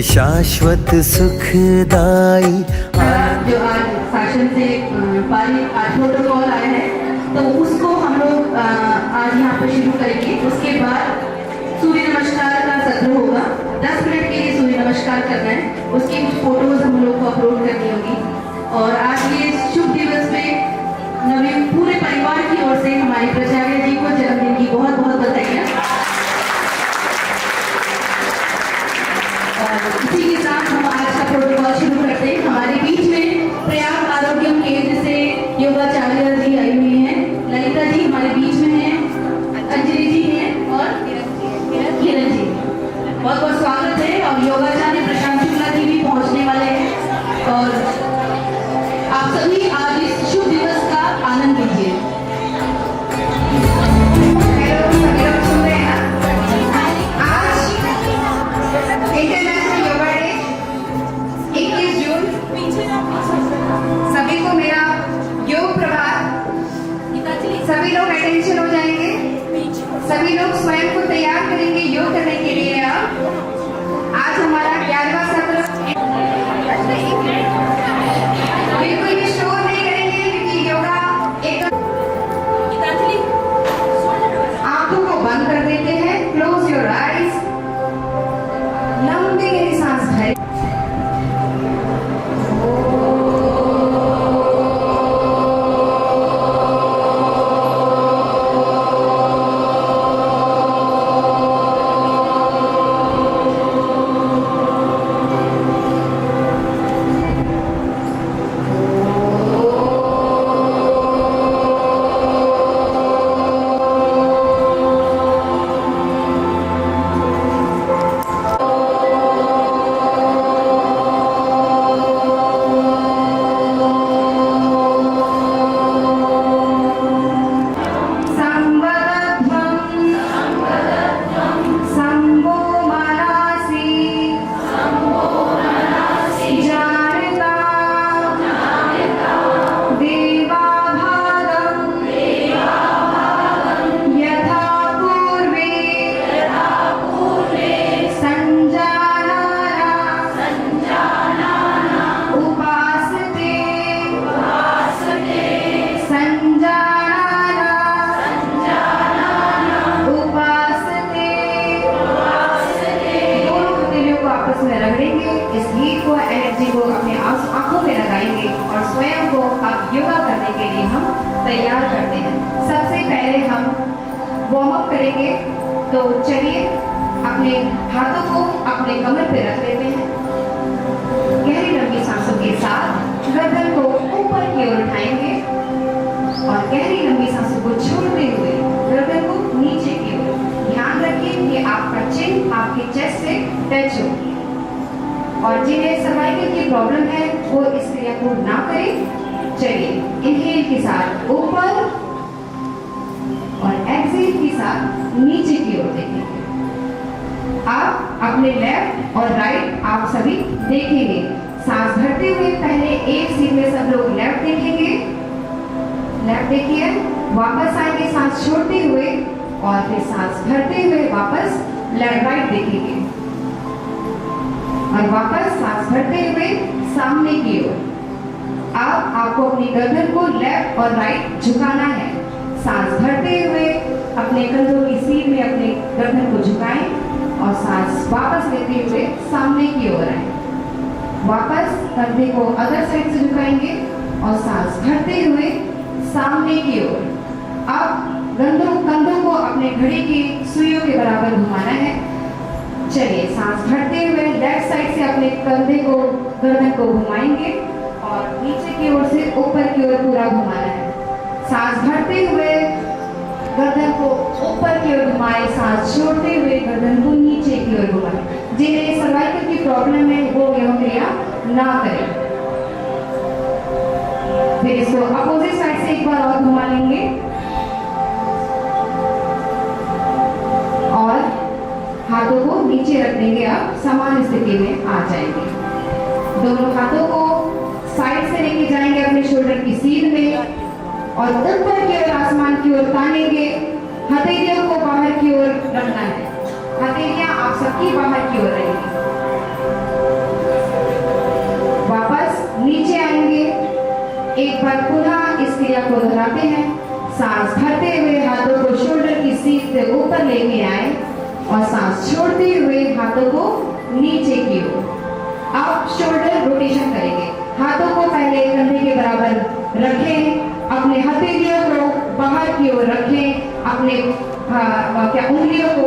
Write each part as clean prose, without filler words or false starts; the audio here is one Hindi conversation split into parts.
शाश्वत सुखदाई। जो आज शासन से पारित प्रोटोकॉल आया है तो उसको हम लोग आज यहाँ पर शुरू करेंगे। उसके बाद सूर्य नमस्कार का सत्र होगा। 10 मिनट के लिए सूर्य नमस्कार करना है। उसकी कुछ फोटोज हम लोग को अपलोड करनी होगी। और आज ये शुभ दिवस पे नवीन पूरे परिवार की ओर से हमारे प्राचार्य जी को जन्मदिन की बहुत बहुत बधाइयाँ। इसी के साथ हम आज का प्रोटोकॉल शुरू करते हैं। हमारे बीच में प्रयाग आरोग्य केंद्र से योगाचार्य जी आई हुई हैं। ललिता जी हमारे बीच में हैं, अंजलि जी हैं और किरण जी। बहुत बहुत स्वागत है। और योगाचार्य प्रशांत शुक्ला जी भी पहुंचने वाले हैं। और आप सभी आज इस शुभ दिवस का आनंद लीजिए। सभी को मेरा योग प्रभात। सभी लोग अटेंशन हो जाएंगे। सभी लोग स्वयं को तैयार करेंगे योग करने के लिए। आज हमारा 11वां सत्र। बिल्कुल भी शोर नहीं करेंगे क्योंकि योगा एक आंखों को बंद कर देते हैं। Close your eyes. लंबी गहरी सांस भरें। इस गीत को एनर्जी को अपने आंखों में लगाएंगे और स्वयं को अब योगा करने के लिए हम तैयार करते हैं। सबसे पहले हम वार्म अप करेंगे। तो चलिए अपने हाथों को अपने कमर पे रख लेते हैं। गहरी लंबी सांसों के साथ गर्दन को ऊपर की ओर उठाएंगे और गहरी लंबी सांसों को छोड़ते हुए गर्दन को नीचे की ओर। ध्यान रखिए कि आपका चिन आपके चेस्ट से टच हो। और जिन्हें सर्वाइकल की प्रॉब्लम है वो इस क्रिया को ना करें। चलिए इनहेल के साथ ऊपर और एक्सहेल के साथ नीचे की ओर देखेंगे। आप अपने लेफ्ट और राइट आप सभी देखेंगे। सांस भरते हुए पहले एक सीट में सब लोग लेफ्ट देखेंगे। लेफ्ट देखिए। वापस आएंगे सांस छोड़ते हुए और फिर सांस भरते हुए वापस लेफ्ट राइट देखेंगे और वापस सांस भरते हुए सामने की ओर। अब आपको अपनी गर्दन को लेफ्ट और राइट झुकाना है। सांस भरते हुए अपने कंधों की सीध में अपने गर्दन को झुकाएं और सांस वापस लेते हुए सामने की ओर आए। वापस कंधे को अदर साइड से झुकाएंगे और सांस भरते हुए सामने की ओर। अब कंधों को अपने घड़ी की सुइयों के बराबर घुमाना है। चलिए सांस भरते हुए लेफ्ट साइड से अपने कंधे को गर्दन को घुमाएंगे और नीचे की ओर से ऊपर की ओर पूरा घुमाना है। सांस भरते हुए गर्दन को ऊपर की ओर घुमाए। सांस छोड़ते हुए गर्दन को नीचे की ओर घुमाए। जिन्हें सर्वाइकल की प्रॉब्लम है वो यह क्रिया ना करें। फिर इसको अपोजिट साइड से एक बार और घुमा लेंगे और हाथों को नीचे रख देंगे। आप समान स्थिति में आ जाएंगे। दोनों हाथों को साइड से लेके जाएंगे अपने शोल्डर की सीध में और ऊपर की ओर आसमान की ओर तानेंगे। हथेलियों को बाहर की ओर रखना है। हथेलियां आप सबकी बाहर की ओर रहेंगी। एक बार पुनः इस क्रिया को दोहराते हैं। सांस भरते हुए हाथों को शोल्डर की सीट से ऊपर लेके आए और सांस छोड़ते हुए हाथों को नीचे की ओर। अब शोल्डर रोटेशन करेंगे। हाथों को पहले कंधे के बराबर रखें, अपने हथेलियों को बाहर की ओर रखें, अपने उंगलियों को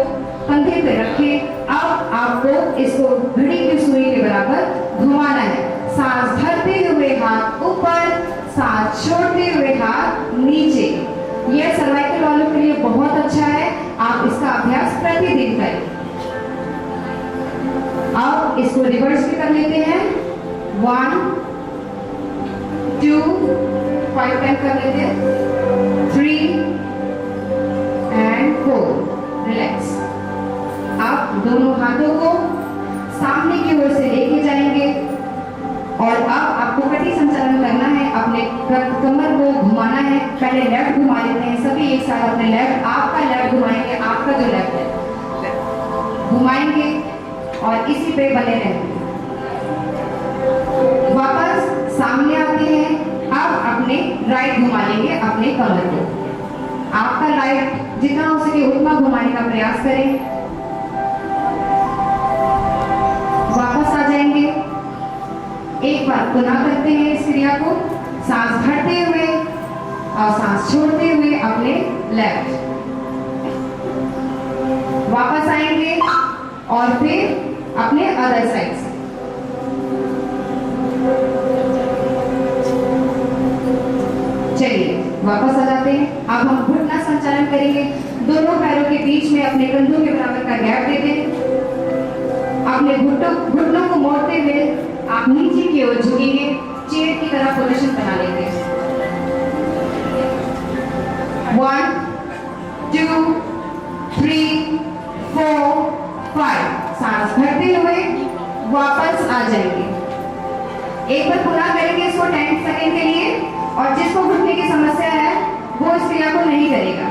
कंधे पे रखें। अब आपको इसको घड़ी की सुई के बराबर घुमाना है। सांस भरते हुए हाथ ऊपर, सांस छोड़ते हुए हाथ नीचे। यह सर्वाइकल वालों के लिए बहुत अच्छा है, आप इसका अभ्यास प्रतिदिन करें। अब इसको रिवर्स भी कर लेते हैं। 1 2 5 टाइम कर लेते हैं। 3 एंड 4। रिलैक्स। आप दोनों हाथों को सामने की ओर से लेके जाएंगे और अब आपको कटी संचालन करना है। अपने कमर को घुमाना है। पहले लेफ्ट घुमा लेते हैं सभी एक साथ। अपने लेफ्ट, आपका लेफ्ट घुमाएंगे, आपका जो लेफ्ट है घुमाएंगे और इसी पे बने रहेंगे। वापस सामने आते हैं। अब अपने राइट घुमा लेंगे अपने कमर को। आपका राइट जितना हो सके उतना घुमाने का प्रयास करें। वापस आ जाएंगे। एक बार पुनः करते हैं इस क्रिया को। सांस भरते हुए और सांस छोड़ते हुए अपने लेफ्ट। वापस आएंगे और फिर अपने अदर साइड से। चलिए वापस आ जाते हैं। अब हम घुटना संचालन करेंगे। दोनों पैरों के बीच में अपने कंधों के बराबर का गैप देते हैं। अपने घुटनों को मोड़ते हुए आप नीचे की ओर झुकेंगे, चेयर की तरह पोजीशन बना लेंगे। 1 2 3 4 5। सांस भरते हुए वापस आ जाएंगे। एक बार पूरा करेंगे इसको 10 सेकंड के लिए, और जिसको घुटने की समस्या है वो इस क्रिया को नहीं करेगा।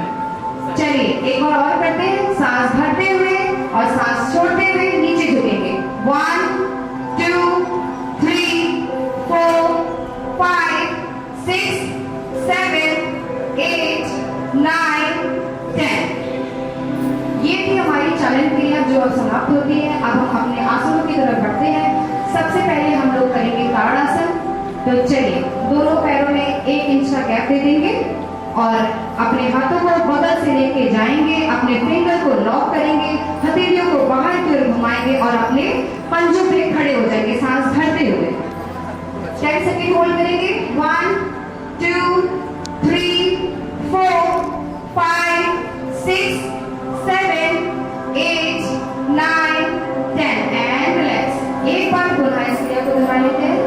चलिए एक बार और करते हैं। सांस भरते हुए और सांस छोड़ते हुए नीचे झुकेंगे। 1 2 3 4 5 6 7 8 9 10। ये थी हमारी चालन क्रिया जो अब समाप्त होती है। अब हम अपने आसनों की तरफ बढ़ते हैं। सबसे पहले हम लोग करेंगे ताड़ासन। तो चलिए दोनों पैरों में 1 इंच का गैप दे देंगे और अपने हाथों को बगल से लेके जाएंगे। अपने फिंगर को लॉक करेंगे, हथेलियों को बाहर की ओर घुमाएंगे और अपने पंजों पे खड़े हो जाएंगे सांस भरते हुए। 10 सेकंड होल्ड करेंगे। 1 2 3 4 5 6 7 8 9 10 एंड रिलैक्स। एक बार पुनः इस क्रिया को दोहरा लेते हैं।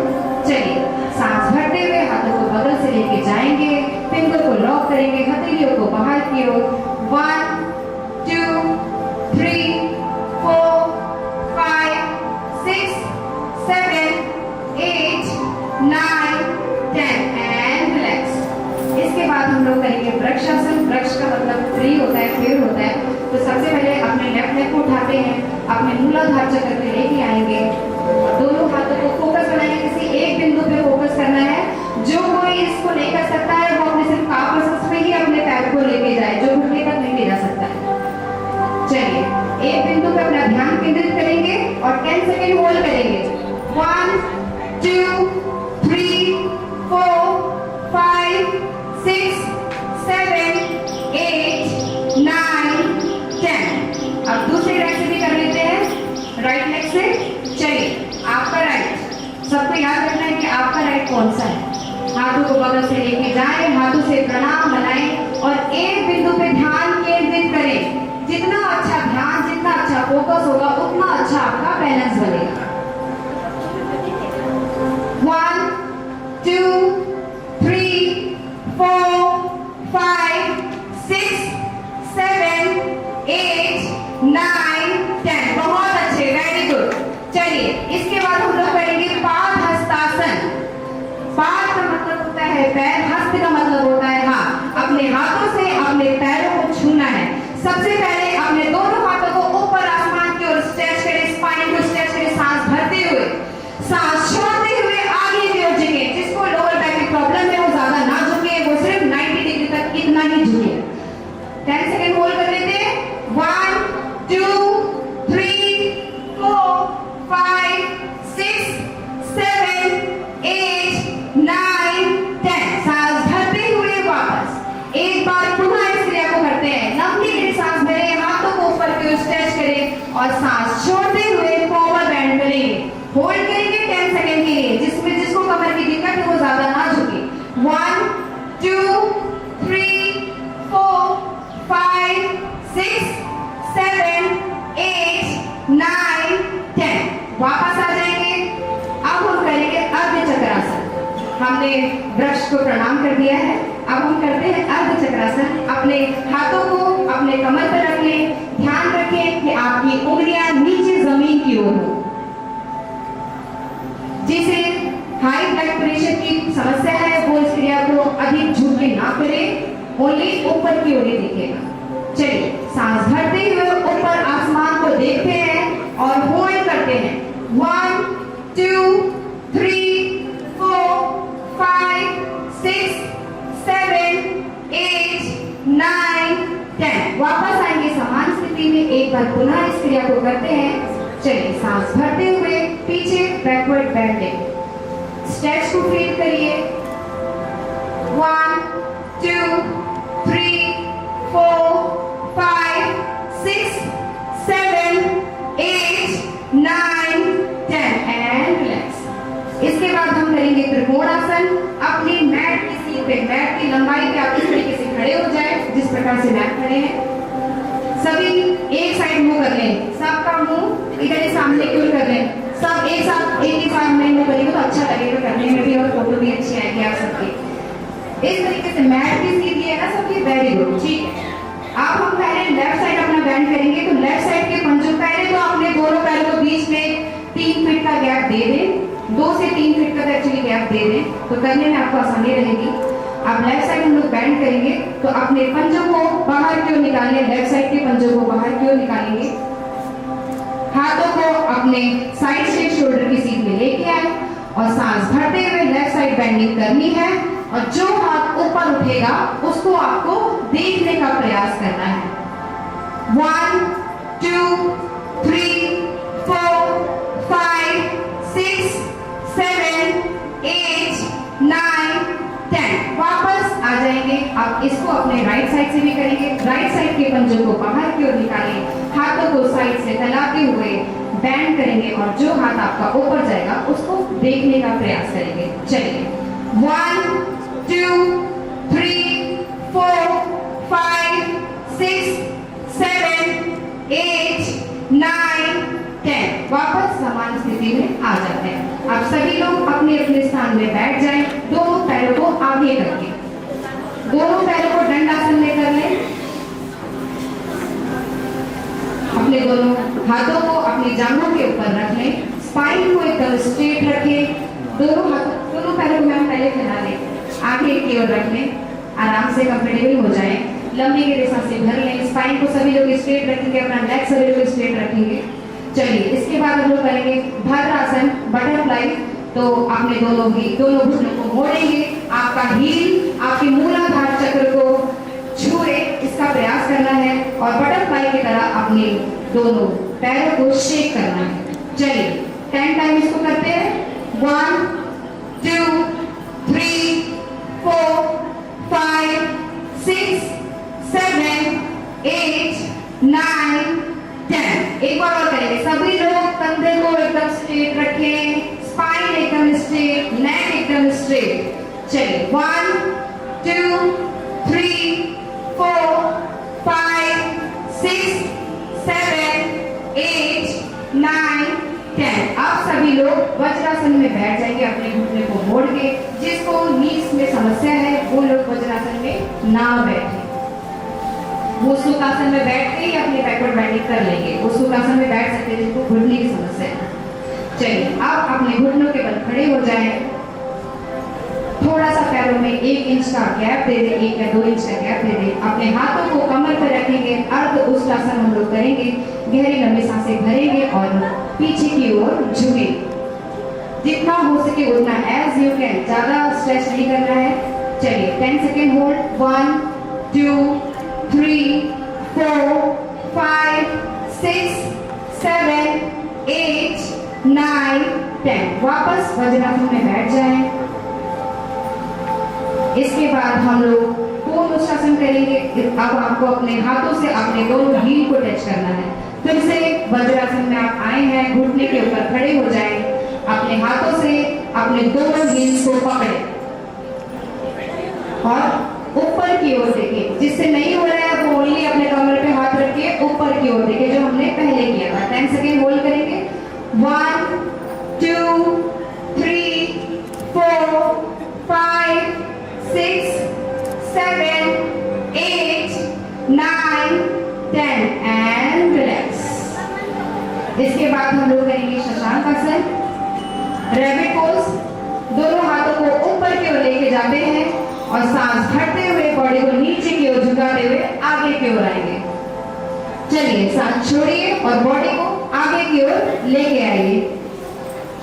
चलिए सांस भरते हुए हाथों को बगल से लेके जाएंगे, फिंगर को लॉक करेंगे, हथेलियों को बाहर की ओर। 1 2 3 4 5 6 7 8 9 10 एंड रिलैक्स। इसके बाद हम लोग करेंगे वृक्षासन। वृक्ष का मतलब ट्री होता है, पेड़ होता है। तो सबसे पहले अपने लेफ्ट लेग को उठाते हैं, अपने मूलाधार चक्र पे लेके आएंगे, दोनों हाथों को फोकस बनाएंगे। किसी एक बिंदु पे फोकस करना है। जो कोई इसको नहीं कर सकता है वो अपने सिर्फ काफ मसल्स पे ही अपने पैर को लेके जाए, जो घुटने तक नहीं ले जा सकता है। चलिए एक बिंदु पे अपना ध्यान केंद्रित करेंगे और 10 सेकंड होल्ड करेंगे। 1 2 3 4 5 6 7 8 9 10। अब दूसरे लेग से भी कर लेते हैं, राइट लेग से। चलिए आपका राइट, सबको याद रखना है कि आपका राइट कौन सा है। हाथों को बगल से लेके जाएं, हाथों से प्रणाम बनाएं और एक बिंदु पे ध्यान केंद्रित करें। जितना अच्छा ध्यान, जितना अच्छा फोकस होगा उतना अच्छा आपका बैलेंस बनेगा। 1 2 3 4 5 6 7 8 9 10। बहुत अच्छे, वेरी गुड। चलिए इसके बाद हम लोग करेंगे पाद हस्तासन। पाद का मतलब होता है पैर, हस्त का मतलब होता है हाथ। अपने हाथों से अपने पैरों को छूना है। सबसे पहले अपने दोनों हाथों को ऊपर आसमान की ओर स्ट्रेच करें, स्पाइन को स्ट्रेच करें, सांस भरते हुए, सांस छोड़ते हुए आगे की ओर झुकें। जिसको लोअर बैक की प्रॉब्लम है और सांस छोड़ते हुए फॉरवर्ड बेंड करेंगे, होल्ड करेंगे 10 सेकंड के लिए। जिसको कमर की दिक्कत है वो ज्यादा ना झुके। 1 2 3 4 5 6 7 8 9 10। वापस आ जाएंगे। अब हम करेंगे अर्ध चक्रासन। हमने वृक्ष को प्रणाम कर दिया है, अब हम करते हैं अर्ध चक्रासन। अपने हाथों को अपने कमर पर रख लें। ध्यान रखें कि आपकी उंगलियां नीचे जमीन की ओर हो। जिसे हाई ब्लड प्रेशर की समस्या है वो इस क्रिया को अधिक झुक के ना करे, ओनली ऊपर की ओर ही दिखेगा। चलिए, सांस भरते हुए ऊपर आसमान को देखते हैं और होल्ड करते हैं। 1 2 3 4 5 6 7 8 9 10। वापस आएंगे समान स्थिति में। एक बार पुनः इस क्रिया को करते हैं। चलिए, सांस भरते हुए पीछे बैकवर्ड बेंडिंग। स्ट्रेच को फील करिए। 1 2 3 4 5 6 7 8 9 10 एंड रिलैक्स। इसके बाद हम करेंगे त्रिकोणासन। अपनी मैट की सीट पे, मैट की लंबाई पे आप इस तरीके से खड़े हो जाए जिस प्रकार से मैट खड़े हैं। सभी एक साइड मुंह कर लें, सबका मुंह इधर ही सामने की ओर कर लें। सब एक साथ एक ही सामने मुंह करेंगे तो अच्छा लगेगा करने में भी और फोटो भी अच्छी आएगी आप सबकी। इस तरीके से मैट की सीधी है ना सबकी, वेरी गुड, ठीक है। अब हम पहले लेफ्ट साइड अपना बैंड करेंगे। तो लेफ्ट साइड के पंजों, पहले तो अपने दोनों पैरों को बीच में 3 फीट का गैप दे दें। 2 से 3 फीट का एक्चुअली गैप दे दें तो करने में आपको आसानी रहेगी। अब लेफ्ट साइड हम लोग बैंड करेंगे तो अपने पंजों को बाहर की ओर निकालें। लेफ्ट साइड के पंजों को बाहर की ओर निकालेंगे। हाथों को अपने साइड से शोल्डर की सीध में लेके आए और सांस भरते हुए लेफ्ट साइड बेंडिंग करनी है। और जो हाथ ऊपर उठेगा उसको आपको देखने का प्रयास करना है। 1 2 3 4 5 6 7 8 9 10। वापस आ जाएंगे। अब इसको अपने राइट साइड से भी करेंगे। राइट साइड के पंजों को बाहर की ओर निकालें। हाथों को साइड से फैलाते हुए बैंड करेंगे और जो हाथ आपका ऊपर जाएगा उसको देखने का प्रयास करेंगे। चलिए, 1 2 3 4 5 6 7 8 9 10। वापस समान स्थिति में आ जाते हैं। आप सभी लोग अपने अपने स्थान में बैठ जाएं। दोनों पैरों को आगे करके, दोनों पैरों को दंडासन में कर लें। अपने दोनों हाथों को अपनी जांघों के ऊपर रख लें। स्पाइन को एकदम स्ट्रेट रखें। दोनों पैरों को हम पहले फैला लें, आगे की ओर रख लें। आराम से कंफर्टेबल हो जाएं। लंबी गहरी सांसें भर लें। स्पाइन को सभी लोग स्ट्रेट रखेंगे, अपना नेक सभी लोग स्ट्रेट रखेंगे। चलिए, इसके बाद हम लोग करेंगे भद्रासन, बटरफ्लाई। तो अपने दोनों घुटनों को मोड़ेंगे। आपका हील आपके मूलाधार चक्र को छुए इसका प्रयास करना है और बटरफ्लाई की तरह अपने दोनों पैरों को शेक करना है। चलिए, 10 टाइम इसको करते हैं। 1 2 3 4 5 6 7 8 9 10। एक बार और करेंगे। सभी लोग कंधे को एकदम स्ट्रेट रखें, स्पाइन एकदम स्ट्रेट, नेक एकदम स्ट्रेट। चलिए, 1 2 3 4 5 6 7 8 9 10। अब सभी लोग वज्रासन में बैठ जाएंगे अपने घुटने को मोड़ के। जिसको नीज में समस्या है वो लोग वज्रासन में ना बैठे, वो सुखासन में बैठ के ही अपनी बैकवर्ड बेंडिंग कर लेंगे। वो सुखासन में बैठ सकते हैं जिनको घुटने की समस्या है। चलिए, अब अपने घुटनों के बल खड़े हो जाएं। थोड़ा सा पैरों में 1 इंच का गैप दे दें, 1 या 2 इंच का गैप दे दें। अपने हाथों को कमर पर रखेंगे। अर्ध उष्टासन हम लोग करेंगे। गहरी लंबी सांसें भरेंगे और पीछे की ओर झुकेंगे। जितना हो सके उतना एज यू कैन, ज्यादा स्ट्रेच नहीं करना है। चलिए, 10 सेकेंड होल्ड। 1 2 3 4 5 6 7 8 9 10। वापस वज्रासन में बैठ जाएं। इसके बाद हम लोग पूर्ण उष्टासन करेंगे। अब आपको अपने हाथों से अपने दोनों हील को टच करना है। फिर से वज्रासन में आप आए हैं, घुटने के ऊपर खड़े हो जाएं, अपने हाथों से अपने दोनों हील्स को पकड़े और ऊपर की ओर देखें। जिससे नहीं हो रहा है वो ओनली अपने कमर पे हाथ रख के ऊपर की ओर देखें, जो हमने पहले किया था। 10 सेकेंड होल्ड करेंगे। 1 2 3 4 5 6 7 8 9 10 एंड रिलैक्स। इसके बाद हम लोग करेंगे शशांक आसन, रैबिट पोज। दोनों हाथों को ऊपर की ओर लेके जाते हैं और सांस भरते हुए बॉडी को नीचे की ओर झुकाते हुए आगे की ओर आएंगे। चलिए सांस छोड़िए और बॉडी को आगे की ओर लेके आइए।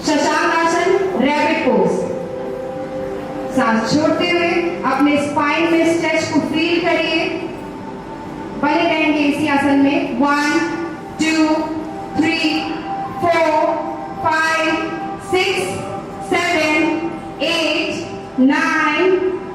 शशांक आसन, रैबिट पोज। सांस छोड़ते हुए अपने स्पाइन में स्ट्रेच को फील करिए। बने रहेंगे इसी आसन में। 1 2 3 4 5 6 7 8 9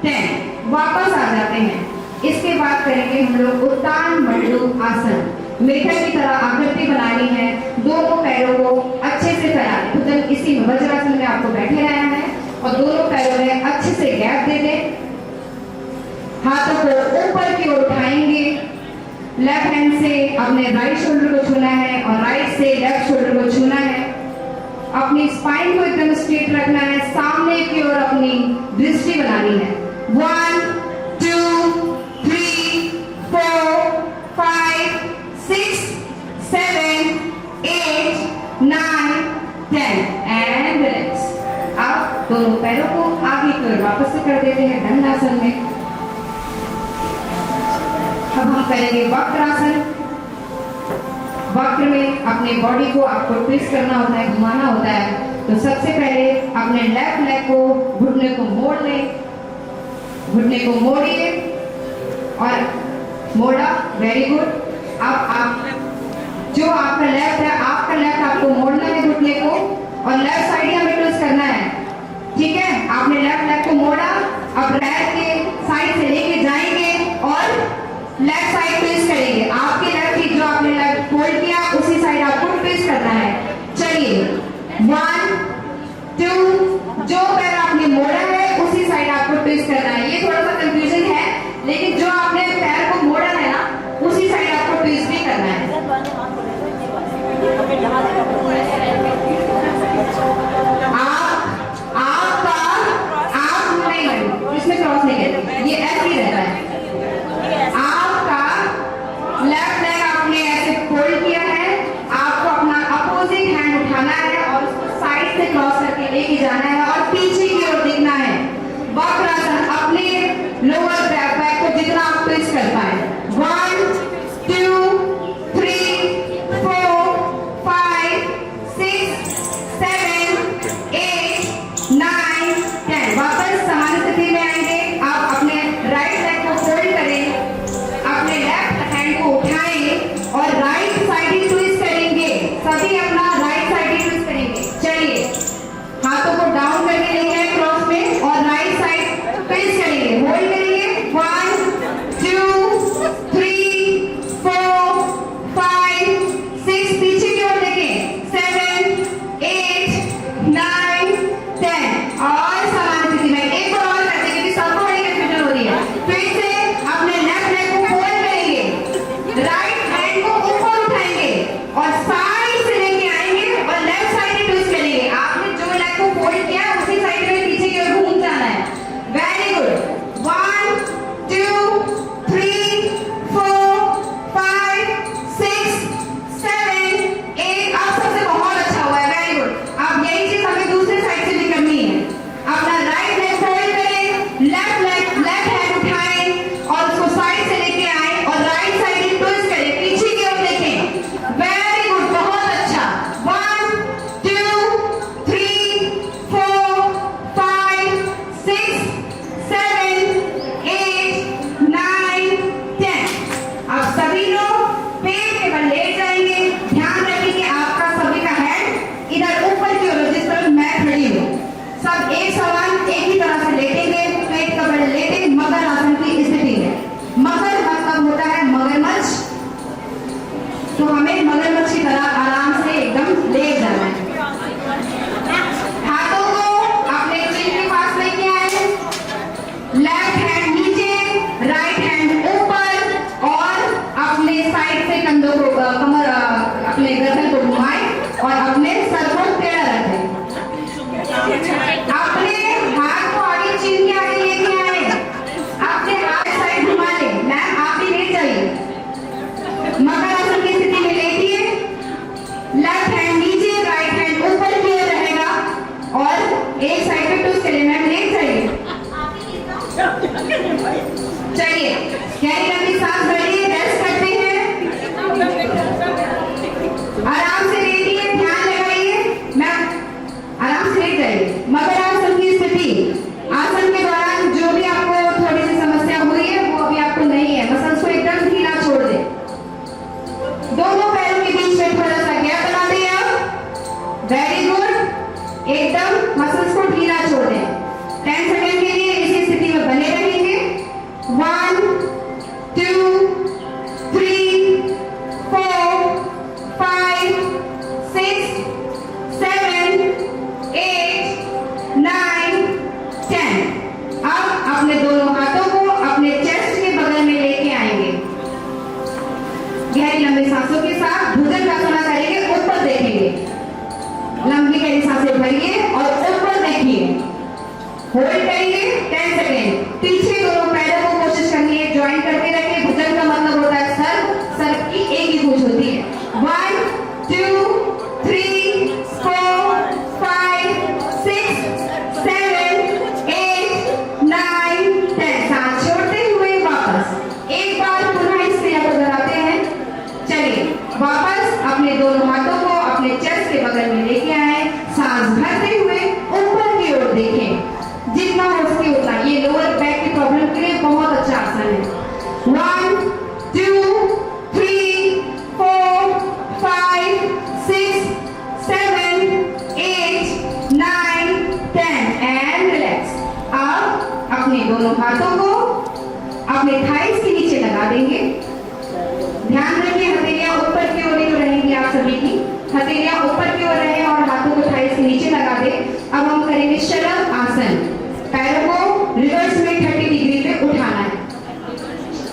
10। वापस आ जाते हैं। इसके बाद करेंगे हम लोग उत्तान मंडूक आसन। मेढक की तरह आकृति बनानी है, दोनों पैरों को अच्छे से फैलाने। तो जब इसी में वज्रासन में आपको बैठे रहना है और दोनों पैरों में अच्छे से गैप दे दें। हाथों को ऊपर की ओर उठाएंगे। लेफ्ट हैंड से अपने राइट शोल्डर को छूना है और राइट से लेफ्ट शोल्डर को छूना है। अपनी स्पाइन को एकदम स्ट्रेट रखना है, सामने की ओर अपनी दृष्टि बनानी है। 1 2 3 4 5 6 7 8 9 10 एंड रिलैक्स। अब दोनों पैरों को आगे की ओर वापस से कर देते हैं दंडासन में। अब हम करेंगे वक्रासन। वक्र में अपने बॉडी को आपको ट्विस्ट करना होता है, घुमाना होता है। तो सबसे पहले अपने लेफ्ट लेग को, घुटने को मोड़ लें। घुटने को मोड़िए और मोड़ा, वेरी गुड। अब आप जो आपका लेफ्ट है, आपका लेफ्ट आपको मोड़ना है घुटने को और लेफ्ट साइड हमें ट्विस्ट करना है, ठीक है। आपने लेफ्ट लेग को मोड़ा, अब राइट के साइड से लेके जाएंगे और लेफ्ट साइड ट्विस्ट करेंगे। आपके लेफ्ट की जो आपने लेफ्ट होल्ड किया उसी साइड आपको ट्विस्ट करना है। चलिए 1 2, जो पैर आपने मोड़ा है उसी साइड आपको ट्विस्ट करना है। ये थोड़ा सा कंफ्यूजन है, लेकिन जो आपने पैर को मोड़ा है ना उसी साइड आपको ट्विस्ट भी करना है। आप नहीं, इसमें क्रॉस नहीं करते, ये ऐसे ही रहता है। लेफ्ट लेग आपने ऐसे फोल्ड किया है, आपको अपना अपोजिट हैंड उठाना है और उसको साइड से क्रॉस करके लेके जाना है और पीछे की ओर देखना है। वक्रासन, अपने लोअर बैक को जितना आप ट्विस्ट कर पाए। 1 2 3 4 5 6 7 8 9 10। वापस समान स्थिति में आएंगे। आप अपने राइट लेग को फोल्ड करें, अपने लेफ्ट हैंड को उठाएं और राइट साइड ही ट्विस्ट करेंगे। सभी अपना राइट साइड ही ट्विस्ट करेंगे। चलिए हाथों को डाउन करके लेके जाइए। मकर आसन की स्थिति, आसन के दौरान जो भी आपको थोड़ी सी समस्या हुई है वो अभी आपको नहीं है। मसल्स को एकदम ढीला छोड़ दे, दोनों पैरों के बीच में थोड़ा सा गैप बना दें आप। वेरी गुड, एकदम मसल्स को ढीला छोड़ दें। 10 सेकंड के लिए इसी स्थिति में बने रहेंगे। 1 2 3 4 5 6 7 8 9 10। अब अपने दोनों हाथों को अपने चेस्ट के बगल में लेके आएंगे। गहरी लंबी सांसों के साथ भुजंगासन करेंगे, ऊपर देखेंगे। लंबी गहरी सांसें भरिए और ऊपर देखिए। होल्ड करेंगे 10 सेकेंड। पीछे दोनों पैरों को कोशिश करनी है ज्वाइन करके रखिए। भुजंग का मतलब होता है सर की एक ही पूंछ होती है। 1 2 3 4 5 6 7 8 9 10। सांस छोड़ते हुए वापस एक बार पुनः इस क्रिया को दोहराते हैं। चलिए वापस अपने दोनों हाथों को अपने चेस्ट के बगल में लेके आए। सांस भरते हुए ऊपर की ओर देखें, जितना हो सके उतना। ये लोअर बैक की प्रॉब्लम के लिए बहुत अच्छा आसन है। 1 2 3 4 5 6 7 8 9 10 एंड रिलैक्स। अब अपने दोनों हाथों को अपने थाइस के नीचे लगा देंगे। ध्यान रखिए हथेलियां ऊपर की ओर ही रहेंगी। आप सभी की हथेलियां ऊपर की ओर रहे और हाथों को थाइस के नीचे लगा दे। अब हम करेंगे शलभ आसन। पैरों को रिवर्स में 30 डिग्री पे उठाना है।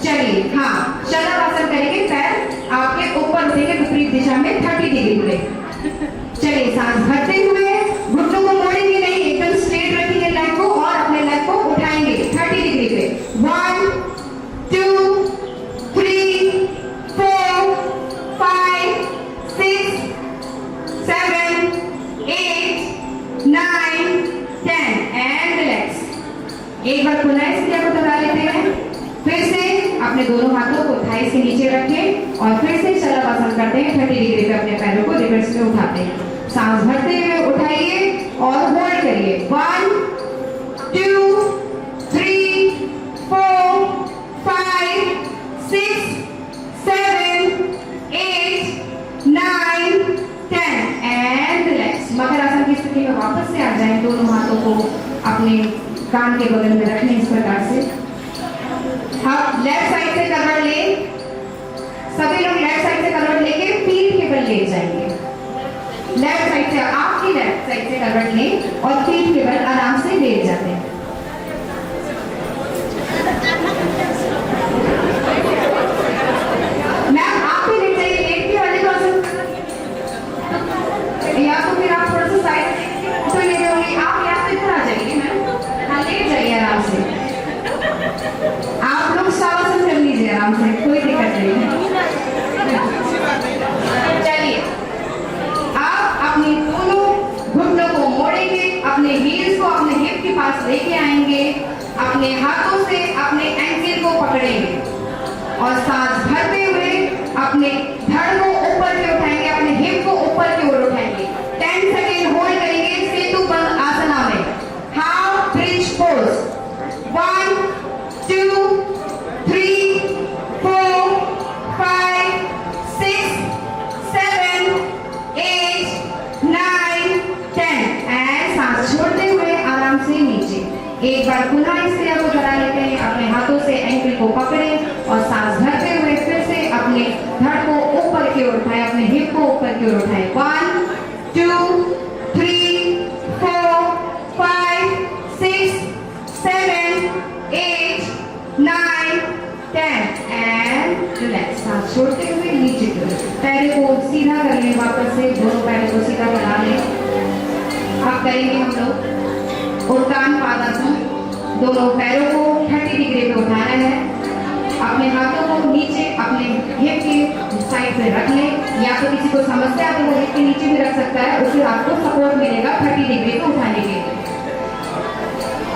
चलिए हाँ, शलभ आसन करेंगे। पैर आपके ऊपर उठेंगे विपरीत दिशा में 30 डिग्री पे। चलिए सांस भरते हुए घुटनों को मोड़ेंगे नहीं, एकदम स्ट्रेट रखेंगे लेग को और अपने लेग को उठाएंगे 30 डिग्री पे। 1 2 3 4 5 6 7 8 9 10 एंड रिलैक्स। एक बार पुनः इस क्रिया को दोहरा लेते हैं। फिर से अपने दोनों हाथों को थाइस के नीचे रखें और फिर से शलभ आसन करते हैं। 30 डिग्री पे अपने पैरों को रिवर्स में उठाते हैं। सांस भरते हुए उठाइए और होल्ड करिए। 1 2 3 4 5 6 7 8 9 10 एंड रिलैक्स। मकर आसन की स्थिति में वापस से आ जाएं। दोनों हाथों को अपने कान के बगल में रखने इस प्रकार से। आप लेफ्ट साइड से करवट ले, सभी लोग लेफ्ट साइड से करवट लेके पीठ के बल लेट जाएंगे। लेफ्ट साइड से, आपकी लेफ्ट साइड से करवट लें और पीठ के बल आराम से लेट जाते हैं। मैम आप भी लेट जाइए, लेट के वाले को आसन, या तो फिर आप थोड़ा सा साइड तो ले जाओगे। आप यहाँ से इधर आ जाइए मैम, हाँ लेट जाइए आराम से। आप लोग शवासन कर लीजिए आराम से, कोई दिक्कत नहीं है। चलिए आप अपनी दोनों घुटनों को मोड़ेंगे, अपने हील्स को अपने हिप के पास लेके आएंगे, अपने हाथों से अपने एंकल को पकड़ेंगे और सांस भरते हुए अपने धड़ को ऊपर की उठाएंगे, अपने हिप को ऊपर की ओर उठाएंगे। 10 सेकेंड होल्ड करेंगे सेतु बंद आसना में, हाफ ब्रिज पोज। 1 2 3 4 5 6 7 8 9 10 एंड सांस छोड़ते हुए आराम से नीचे। एक बार पुनः इस क्रिया को दोहरा लेते हैं। अपने हाथों से एंकल को पकड़ें और सांस भरते हुए फिर से अपने धड़ को ऊपर की ओर उठाएं, अपने हिप को ऊपर की ओर उठाएं। 1 2 3 4 5 6 7 8 9 10 एंड रिलैक्स। सांस छोड़ते हुए नीचे की ओर पैरों को सीधा कर लें, वापस से दोनों पैरों को सीधा बना लें। अब करेंगे हम लोग उत्तान पादासन। दोनों पैरों को 30 डिग्री पे उठाना है। अपने हाथों को नीचे अपने हिप के साइड पे रख लें, या तो किसी को समस्या है तो वो हिप के नीचे भी रख सकता है, उससे आपको सपोर्ट मिलेगा 30 डिग्री पे उठाने के लिए।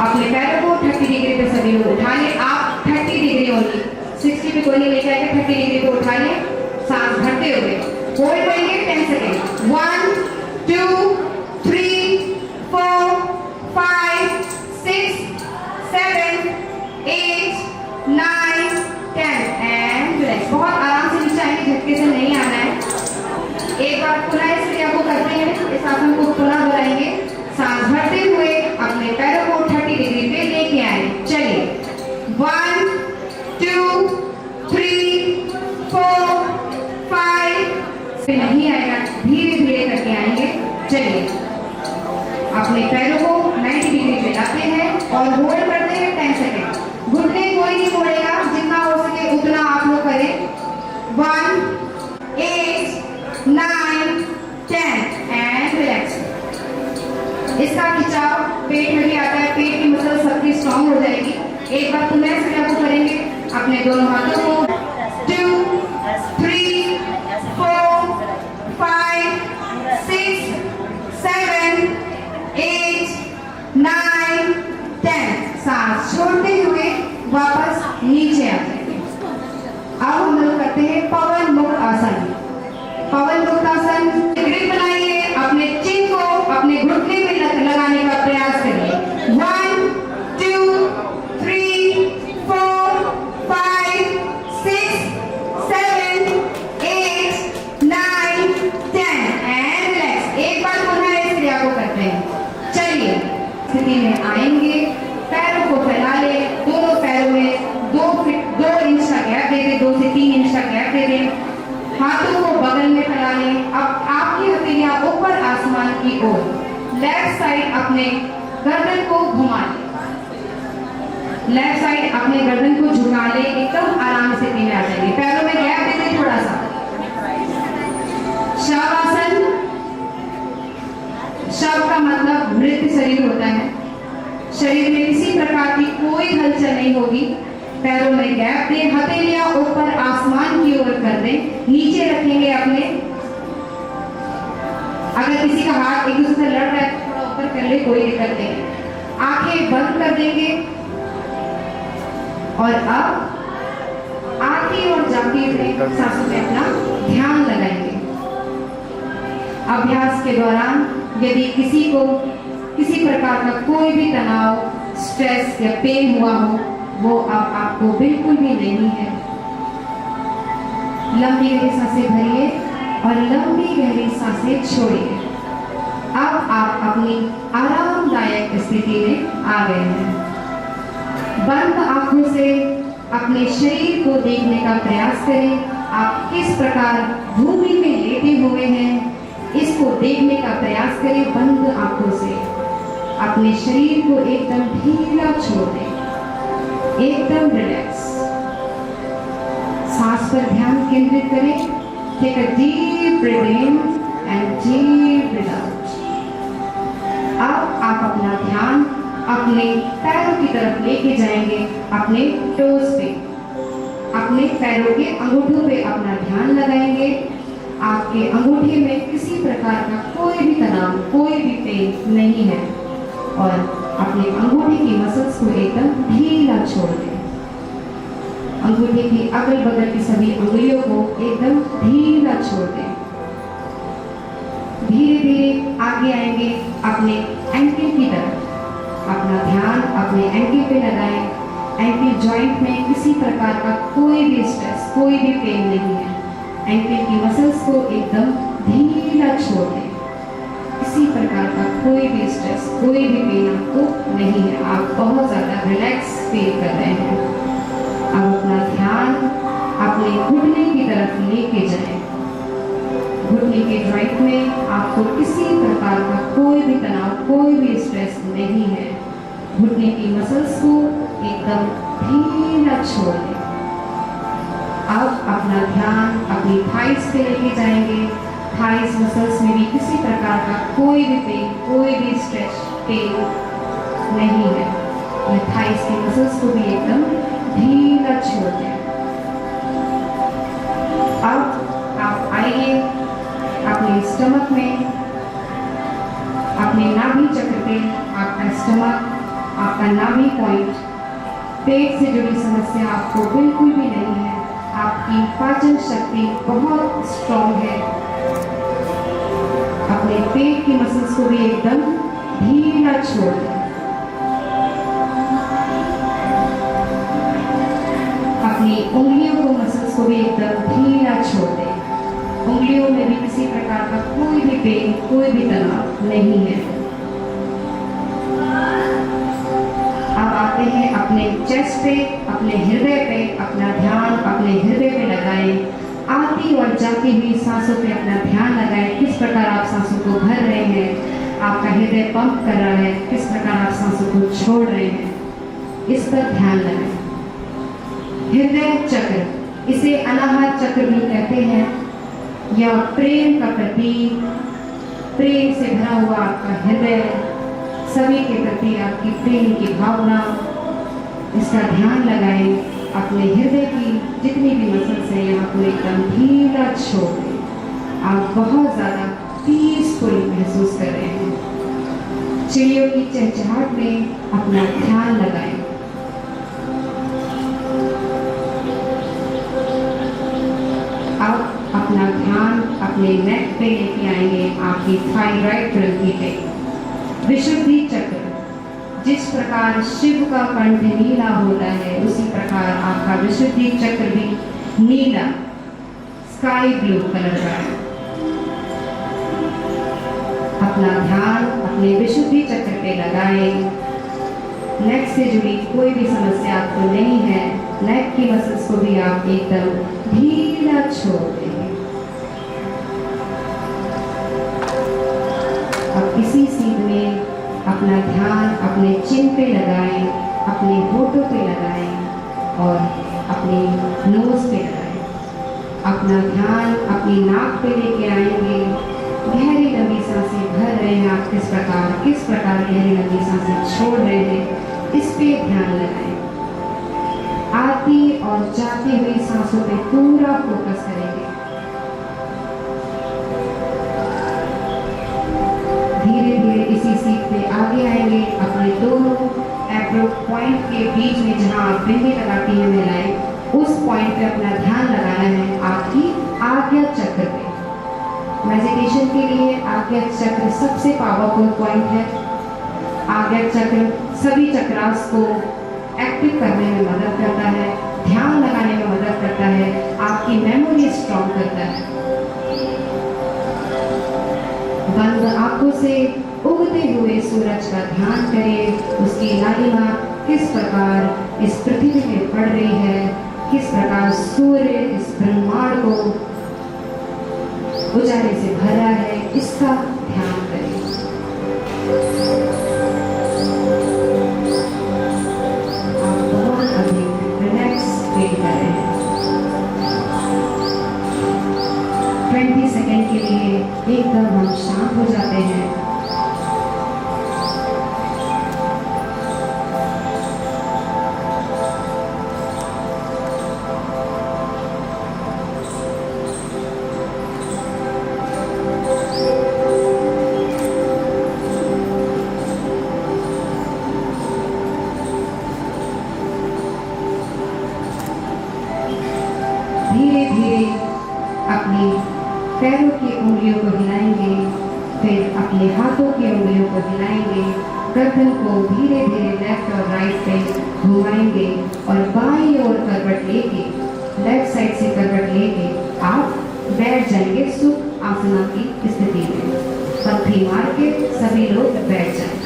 अपने पैरों को 30 डिग्री पे सभी लोग उठा लें। आप 30 डिग्री ओनली, 60 पे कोई नहीं लेके आएगा। 30 डिग्री पे उठा लें, सांस भरते हुए होल्ड करेंगे 10 सेकेंड। 1 2 3 4 अपने पैरों को 90 डिग्री पे लाते हैं और होल्ड करते हैं 10 सेकेंड। घुटने कोई नहीं मोड़ेगा, जितना हो सके उतना आप लोग करें। 1, 8, 9, 10 एंड रिलैक्स। इसका खिंचाव पेट में भी आता है, पेट की मसल सबकी स्ट्रांग हो जाएगी। एक बार पुनः इस क्रिया को करेंगे, अपने दोनों हाथों को 2, 3, 4, 5, 6, 7, 8, 9, 10। सांस छोड़ते हुए वापस नीचे आ जाएंगे। अब हम लोग करते हैं पवन मुक्त आसन। पवन मुक्त आसन ग्रिप बनाइए, अपने चिन को अपने घुटने में लगाने का प्रयास करिए। 1, 2, 3, 4, 5, 6, 7, 8, 9, 10 एंड रिलैक्स। एक बार पुनः इस क्रिया को करते हैं। चलिए स्थिति में आएंगे, पैरों को फैला ले, दोनों पैरों में 2 इंच का गैप दे दें, 2 से 3 इंच का गैप दे दें। हाथों को बगल में फैला लें। अब आपकी हथेलियां ऊपर आसमान की ओर, लेफ्ट साइड अपने गर्दन को घुमा लें। लेफ्ट साइड अपने गर्दन को झुका ले, एकदम आराम से स्थिति में आ जाएंगे। पैरों में गैप दे दें थोड़ा सा। शवासन, शव का मतलब मृत शरीर होता है। शरीर में किसी प्रकार की कोई हलचल नहीं होगी। पैरों में गैप दें, हथेलियां ऊपर आसमान की ओर कर दें, नीचे रखेंगे अपने। अगर किसी का हाथ एक दूसरे से लड़ रहा है तो थोड़ा ऊपर कर ले, कोई दिक्कत नहीं। आंखें बंद कर देंगे और अब आती और जाती हुई सांसों में अपना ध्यान लगाएंगे। अभ्यास के दौरान यदि किसी को किसी प्रकार का कोई भी तनाव, स्ट्रेस या पेन हुआ हो, वो अब आपको बिल्कुल भी नहीं है। लंबी गहरी सांसें भरिए और लंबी गहरी सांसें छोड़िए। अब आप अपनी आरामदायक स्थिति में आ गए हैं। बंद आंखों से अपने शरीर को देखने का प्रयास करें। आप किस प्रकार भूमि में लेटे हुए हैं, इसको देखने का प्रयास करें बंद आंखों से। अपने शरीर को एकदम ढीला छोड़ दें, एकदम रिलैक्स। सांस पर ध्यान केंद्रित करें। Take a deep breath in and deep breath out. अब आप अपना ध्यान अपने पैरों की तरफ लेके जाएंगे, अपने टोज पे, अपने पैरों के अंगूठों पे अपना ध्यान लगाएंगे। आपके अंगूठे में किसी प्रकार का कोई भी तनाव, कोई भी पेन नहीं है और अपने अंगूठे की मसल्स को एकदम ढीला छोड़ दें। अंगूठे की अगल बगल की सभी उंगलियों को एकदम ढीला छोड़ दें। धीरे धीरे आगे आएंगे अपने एंकल की तरफ। अपना ध्यान अपने एंकल पे लगाएं। एंकल जॉइंट में किसी प्रकार का कोई भी स्ट्रेस, कोई भी पेन नहीं है। एंकल की मसल्स को एकदम ढीला छोड़ दें। किसी प्रकार का कोई भी स्ट्रेस, कोई भी पेन आपको नहीं है। आप बहुत ज़्यादा रिलैक्स फील कर रहे हैं। अब अपना ध्यान अपने घुटने की तरफ लेके जाएं। घुटने के जॉइंट में आपको किसी प्रकार का कोई भी तनाव, कोई भी स्ट्रेस नहीं है। घुटने की मसल्स को एकदम ढीला छोड़ दें। अब अपना ध्यान अपनी थाइस पे लेके जाएंगे। थाइस मसल्स में भी किसी प्रकार का कोई भी पेन, कोई भी स्ट्रेस, पेन नहीं है। और थाइस की मसल्स को भी एकदम ढीला छोड़ दें। अब आप आइए अपने स्टमक में, अपने नाभि चक्र पे, आपका स्टमक, आपका नाभि पॉइंट, पेट से जुड़ी समस्या आपको बिल्कुल भी नहीं है। आपकी पाचन शक्ति बहुत स्ट्रॉन्ग है। अपने पेट की मसल्स को भी एकदम ढीला छोड़ दें। अपनी उंगलियों को, मसल्स को भी एकदम ढीला छोड़ दें। उंगलियों में भी किसी प्रकार का कोई भी पेन, कोई भी तनाव नहीं है। अब आते हैं अपने चेस्ट पे, अपने हृदय पे। अपना ध्यान अपने हृदय पे लगाएं। आती और जाती हुई सांसों पे अपना ध्यान लगाएं। किस प्रकार आप सांसों को भर रहे हैं, आपका हृदय पंप कर रहा है, किस प्रकार आप सांसों को छोड़ रहे हैं, इस पर ध्यान लगाएं। हृदय चक्र, इसे अनाहत चक्र भी कहते हैं। यह प्रेम का प्रतीक, प्रेम से भरा हुआ आपका हृदय, सभी के प्रति आपकी प्रेम की भावना, इसका ध्यान लगाएं। अपने हृदय की जितनी भी मसल्स हैं यहाँ को एकदम ढीला छोड़ दें। आप बहुत ज़्यादा पीसफुल महसूस कर रहे हैं। चिड़ियों की चहचहाहट में अपना ध्यान लगाएं। आप अपना ध्यान अपने नेक पे लेके आएंगे, आपकी थायराइड ग्रंथि पे। विशुद्धि चक्र, जिस प्रकार शिव का कंठ नीला होता है उसी प्रकार आपका विशुद्धि चक्र भी नीला, स्काई ब्लू कलर का है। अपना ध्यान अपने विशुद्धि चक्र पे लगाएं। नेक से जुड़ी कोई भी समस्या आपको नहीं है, नेक की मसल्स को भी आप एकदम ढीला छोड़ देंगे। अब इसी सीध में अपना ध्यान अपने चिन पे लगाएं, अपने होठों पे लगाएं और अपने नोज पे लगाएं। अपना ध्यान अपनी नाक पे लेके आएंगे। गहरी लंबी सांसें भर रहे हैं आप, किस प्रकार गहरी लंबी सांसें छोड़ रहे हैं, इस पे ध्यान लगाएं। आती और जाती हुई सांसों पे पूरा फोकस करेंगे। धीरे धीरे इसी सीट पे आगे आएंगे। अपने दोनों एप्रो पॉइंट के बीच में जहां आप बिंदी लगाती हैं महिलाएं, उस पॉइंट पे अपना ध्यान लगाना है आपकी आज्ञा चक्र पे। मेडिटेशन के लिए आज्ञा चक्र सबसे पावरफुल पॉइंट है। आज्ञा चक्र सभी चक्रास को एक्टिव करने में मदद करता है, ध्यान लगाने में मदद करता है, आपकी मेमोरी स्ट्रॉन्ग करता है। बंद आंखों से उगते हुए सूरज का ध्यान करें। उसकी लालिमा किस प्रकार इस पृथ्वी में पड़ रही है, किस प्रकार सूर्य इस ब्रह्मांड को उजाले से भरा है, इसका ध्यान करें। आप बहुत अधिक रिलैक्स फील कर रहे हैं। 20 सेकेंड के लिए एकदम हम शांत हो जाते हैं। धीरे धीरे अपनी पैरों की उंगलियों को हिलाएंगे, फिर अपने हाथों की उंगलियों को हिलाएंगे। गर्दन को धीरे धीरे लेफ्ट और राइट पे घुमाएंगे और बाईं ओर करवट लेके, लेफ्ट साइड से करवट लेके आप बैठ जाएंगे सुख आसना की स्थिति में। पत्थी मार के सभी लोग बैठ जाएंगे।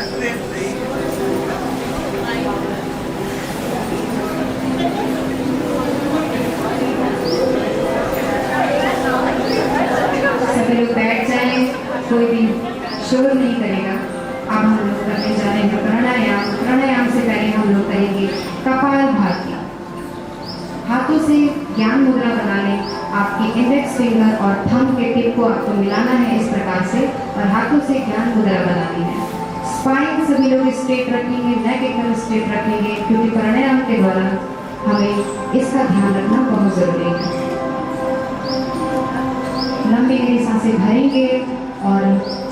सभी लोग बैठ जाएं, कोई भी शोर नहीं करेगा। अब हम लोग करने जा रहे हैं प्राणायाम। प्राणायाम से पहले हम लोग करेंगे कपालभाति। हाथों से ज्ञान मुद्रा बना लें। आपकी इंडेक्स फिंगर और थंब के टिप को आपको मिलाना है इस प्रकार से और हाथों से ज्ञान मुद्रा बनानी है। स्पाइन सभी लोग स्ट्रेट रखेंगे, नेक एकदम स्ट्रेट रखेंगे, क्योंकि प्राणायाम के दौरान हमें इसका ध्यान रखना बहुत जरूरी है। लंबी गहरी सांसें भरेंगे और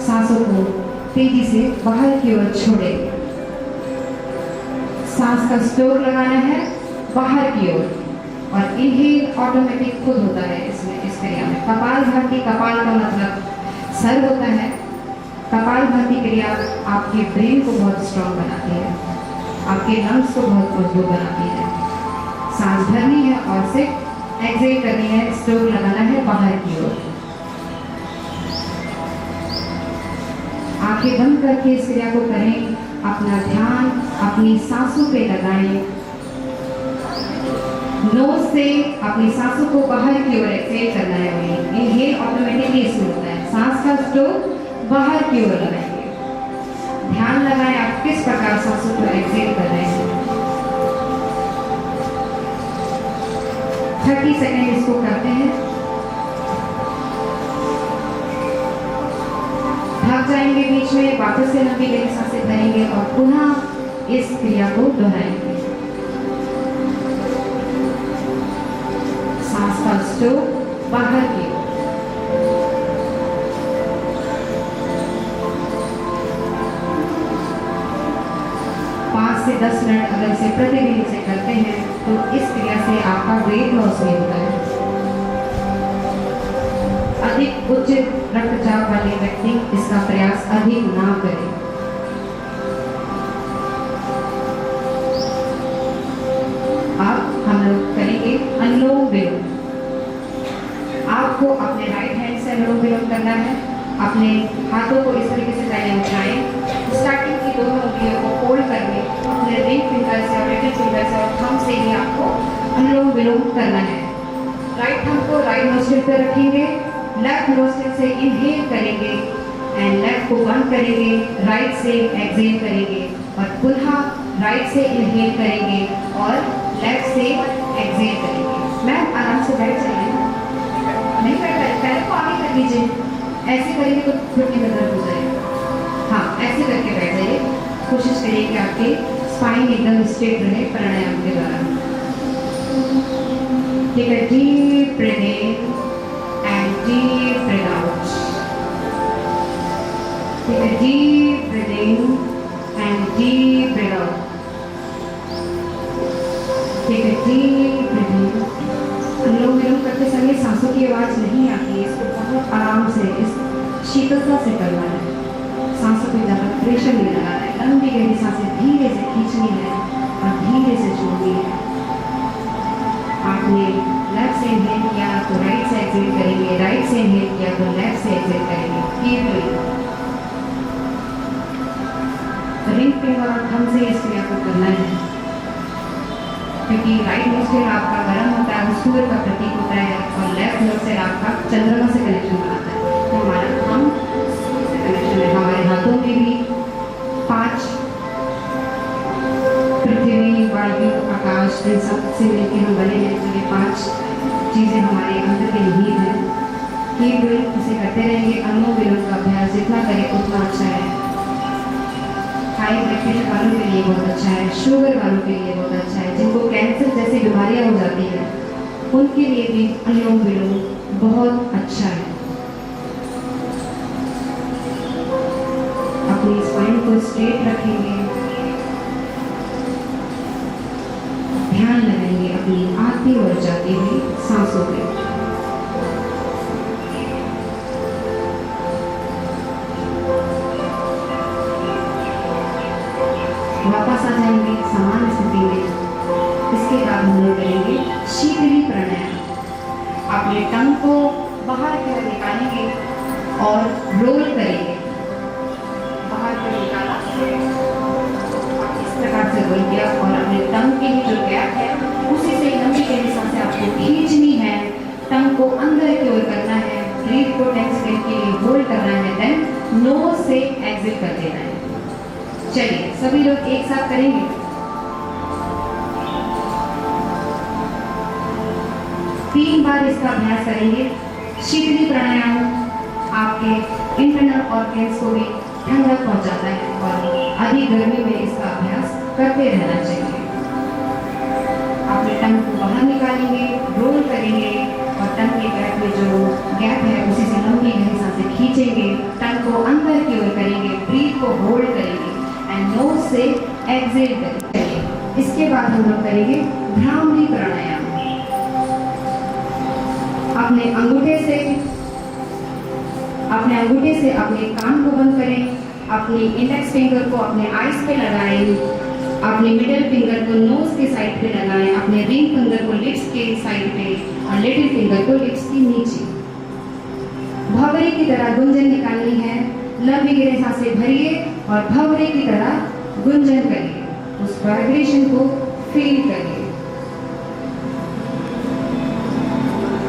सांसों को तेजी से बाहर की ओर छोड़ेंगे। सांस का स्ट्रोक लगाना है बाहर की ओर और इनहेल ऑटोमेटिक खुद होता है इसमें, इस क्रिया में। कपालभाति, कपाल का मतलब सर होता है। कपालभाति क्रिया आपके ब्रेन को बहुत स्ट्रॉन्ग बनाती है, आपके लंग्स को बहुत मजबूत बनाती है। सांस भरनी है और सिर्फ एक्सेल करनी है, स्ट्रोक लगाना है बाहर की ओर। आंखें बंद करके इस क्रिया को करें। अपना ध्यान अपनी सांसों पे लगाएं। नोज से अपनी सांसों को बाहर की ओर एक्सेल करना है। इनहेल ऑटोमेटिकली इसमें होता है। सांस का स्ट्रोक बाहर की ओर लगाएंगे। इस प्रकार सांसों को एक्सेल कर रहे हैं। 30 सेकेंड इसको करते हैं। भाग जाएंगे बीच में, वापस से लंबी गहरी सांसें भरेंगे और पुनः इस क्रिया को दोहराएंगे। सांस का स्ट्रोक बाहर की ओर। से 10 मिनट अगर इसे प्रतिदिन से करते हैं तो इस क्रिया से आपका वेट लॉस भी होता है। अधिक उच्च रक्तचाप वाले व्यक्ति इसका प्रयास अधिक ना करें। अब हम लोग करेंगे अनुलोम विलोम। आपको अपने राइट हैंड से अनुलोम विलोम करना है। अपने हाथों को इस तरीके से पहले उठाएं। स्टार्टिंग की दोनों उंगलियों को फोल्ड करके अपने रिंग फिंगर से और लिटिल फिंगर से और थंब से ही आपको अनुलोम विलोम करना है। राइट थंब को राइट नोस्ट्रिल पर रखेंगे, लेफ्ट नोस्ट्रिल से इनहेल करेंगे एंड लेफ्ट को बंद करेंगे, राइट से एक्सहेल करेंगे और पुनः राइट से इनहेल करेंगे और लेफ्ट से एक्सहेल करेंगे। मैम आराम से बैठ जाइए, नहीं बैठ रहे, पैर को आगे कर लीजिए। ऐसे करेंगे तो घुटने में दर्द हो जाएगा। हाँ, ऐसे करके बैठ जाइए। कोशिश करिए कि आपके स्पाइन एकदम स्ट्रेट रहे प्राणायाम के द्वारा। Take a deep breath in and deep breath out. Take a deep breath in and deep breath out. Take a deep breath in. Anulom vilom करते समय सांसों की आवाज नहीं आती है। इसको बहुत आराम से, इस शीतलता से करना है। सांसों को ज़्यादा प्रेशर नहीं लगाना है। लंबी गहरी सांसें धीरे से खींचनी है और धीरे से छोड़नी है। आपने लेफ्ट से इनहेल किया तो राइट से एक्सहेल करेंगे, राइट से इनहेल किया तो लेफ्ट से एक्सहेल करेंगे। Keep doing. रिंग फिंगर और थंब से इस क्रिया को करना है क्योंकि राइट नोस्ट्रिल आपका गर्म होता है, वो सूर्य का प्रतीक होता है और लेफ्ट नोस्ट्रिल आपका चंद्रमा से कनेक्शन बनाता है। तो हमारा थंब से कनेक्शन है। हमारे हाथों में भी 5 पृथ्वी, वायु, आकाश इन सब से मिलकर हम बने हैं। तो ये 5 चीज़ें हमारे अंदर की निहित हैं। कीप डूइंग, इसे करते रहेंगे। अनुलोम विलोम का अभ्यास जितना करें उतना अच्छा है। हाई ब्लड प्रेशर वालों के लिए बहुत अच्छा है, शुगर वालों के लिए बहुत अच्छा है, जिनको कैंसर जैसी बीमारियां हो जाती हैं उनके लिए भी अनुलोम विलोम बहुत अच्छा है। अपनी स्पाइन को स्ट्रेट रखेंगे, ध्यान लगाएंगे अपनी आती और जाती हुई सांसों पे। वापस आ जाएंगे समान स्थिति में। इसके बाद हम लोग करेंगे शीतली प्राणायाम। अपने टंग को बाहर की ओर निकालेंगे और रोल करेंगे। बाहर की ओर निकाला, इस प्रकार से रोल किया और अपने टंग के ही जो गैप है उसी से लंबी गहरी सांसें आपको खींचनी है। टंग को अंदर की ओर करना है, ब्रीथ को 10 सेकंड के लिए होल्ड करना है, देन नोज से एक्सिट कर देना है। चलिए सभी लोग एक साथ करेंगे। तीन बार इसका अभ्यास करेंगे। शीतली प्राणायाम आपके इंटरनल ऑर्गन्स को भी ठंडक पहुंचाता है और अधिक गर्मी में इसका अभ्यास करते रहना चाहिए। अपने टंग को बाहर निकालेंगे, रोल करेंगे और टंग के गैप में जो गैप है उसी से लंबी गहरी सांसें खींचेंगे। टंग को अंदर की ओर करेंगे, ब्रीथ को होल्ड करेंगे एंड नोज से एक्सहेल करेंगे। इसके बाद हम लोग करेंगे भ्रामरी प्राणायाम। अपने अंगूठे से अपने कान को बंद करें, अपनी इंडेक्स फिंगर को अपने आईज पे लगाएं, अपने मिडिल फिंगर को नोज के साइड पे लगाएं, अपने रिंग फिंगर को लिप्स के साइड पे और लिटिल फिंगर को लिप्स के नीचे। भंवरे की तरह गुंजन निकालनी है। लंबी गहरी सांसें भरिए और भंवरे की तरह गुंजन करिए, उस वाइब्रेशन को फील करिए।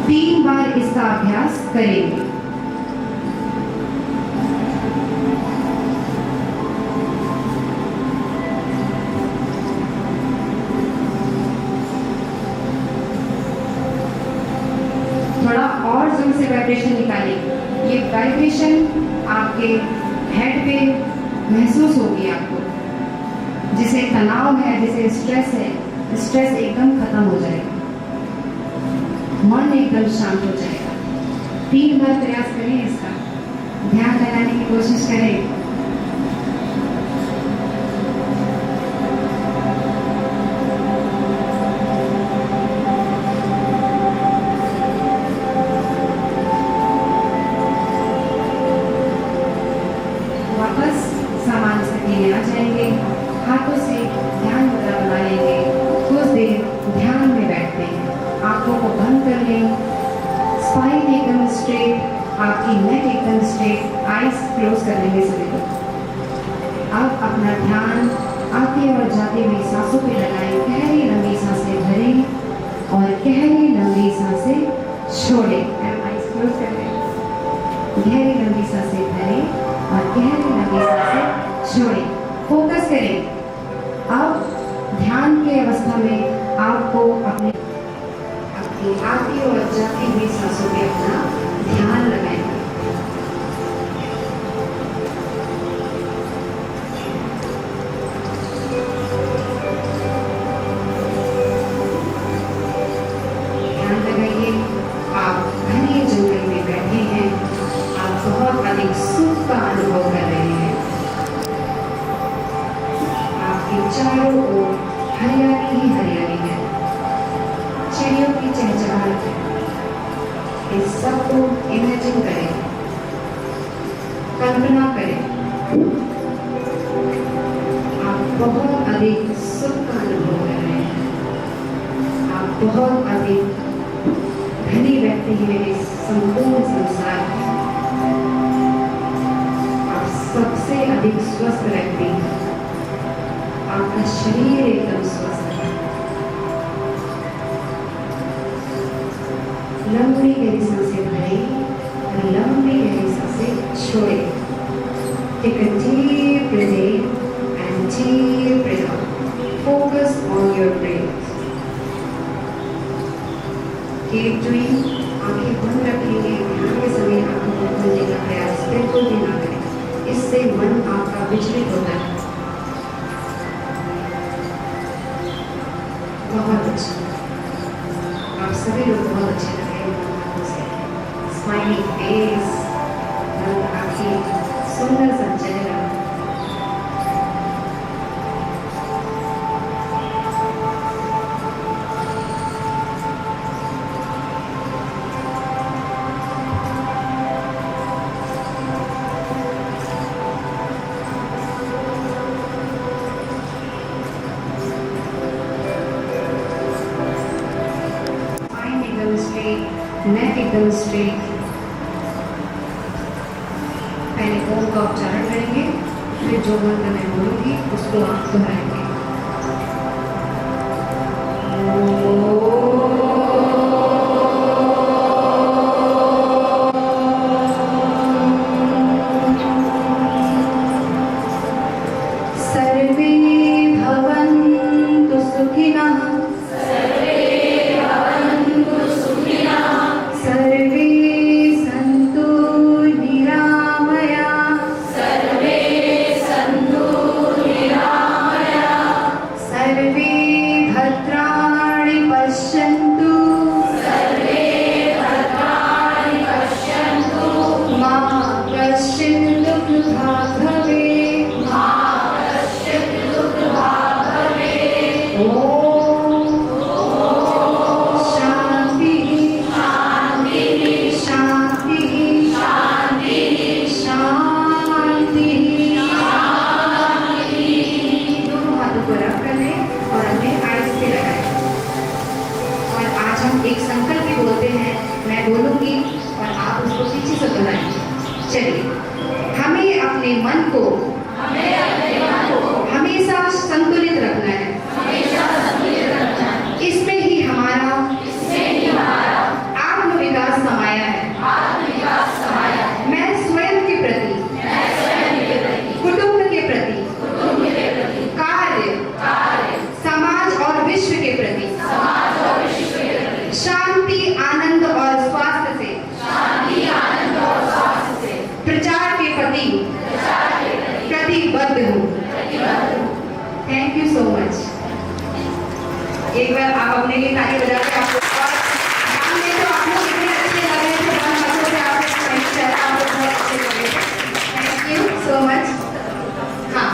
3 बार इसका अभ्यास करेंगे। वाइब्रेशन आपके हेड पे महसूस होगी आपको। जिसे तनाव है, जिसे स्ट्रेस है, स्ट्रेस एकदम खत्म हो जाएगा, मन एकदम शांत हो जाएगा। 3 बार प्रयास करें इसका, ध्यान लगाने की कोशिश करें। वापस सामान से नीचे आ जाएंगे, हाथों से ध्यान मुद्रा बना लेंगे, कुछ देर ध्यान में बैठते हैं। आंखों को बंद कर लें, स्पाइन एकदम स्ट्रेट, आपकी नेक एकदम स्ट्रेट, आईज क्लोज कर लेंगे सभी को। अब अपना ध्यान आते और जाते हुए सांसों पे लगाएं। गहरी लंबी सांसें भरें और गहरी लंबी सांसें छोड़ें। आईज क्लोज कर लें, गहरी लंबी सांसें भरें और गहरी लंबी सांसें छोड़ें। फोकस करें। अब ध्यान की अवस्था में आपको अपनी आती और जाती हुई सांसों पे अपना ध्यान लगाएं। ध्यान लगाइए। आप घने जंगल में बैठे हैं, आप बहुत अधिक सुख का अनुभव कर रहे हैं। आपके चारों ओर हरियाली ही हरियाली है, चिड़ियों की चहचहाहट है। इस सब को इमेजिन करें, कल्पना करें। आप बहुत अधिक सुख का अनुभव कर रहे हैं। आप बहुत अधिक धनी व्यक्ति हैं इस संपूर्ण संसार में। आप सबसे अधिक स्वस्थ व्यक्ति हैं। आपका शरीर एकदम स्वस्थ है। लंबी गहरी सांसें भरें और लंबी गहरी सांसें छोड़ें। Take a deep breath in and deep breath out. Focus on your breath. Keep doing. आंखें बंद रखेंगे। ध्यान के समय आंखों को खोलने का प्रयास बिल्कुल भी ना करें, इससे मन आपका विचलित होता है। बहुत अच्छा, आप सभी लोग बहुत अच्छे लग रहे हैं। स्माइलिंग फेस, आपकी सुंदर सा चेहरा। नेक एकदम स्ट्रेट। पहले ओम का उच्चारण करेंगे, फिर जो मंत्र मैं बोलूंगी उसको आप दोहराएंगे। सर्वे भवन्तु सुखिनः, सर्वे सन्तु निरामया, सर्वे भद्राणि पश्यन्तु, मा कश्चित् दुःखभाग् भवेत्। ॐ एक बार आप अपने लिए ताली बजा के आपको नाम ले तो आप लोग कितने अच्छे लग रहे थे, बहुत मज़े से आप लोग बहुत अच्छे लग रहे थे। Thank you so much. हाँ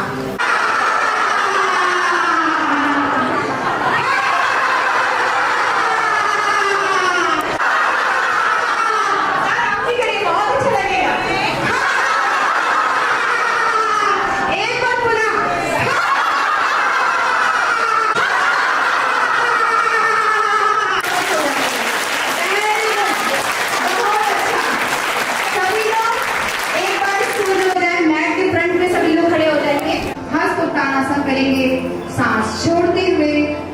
सांस छोड़ते हुए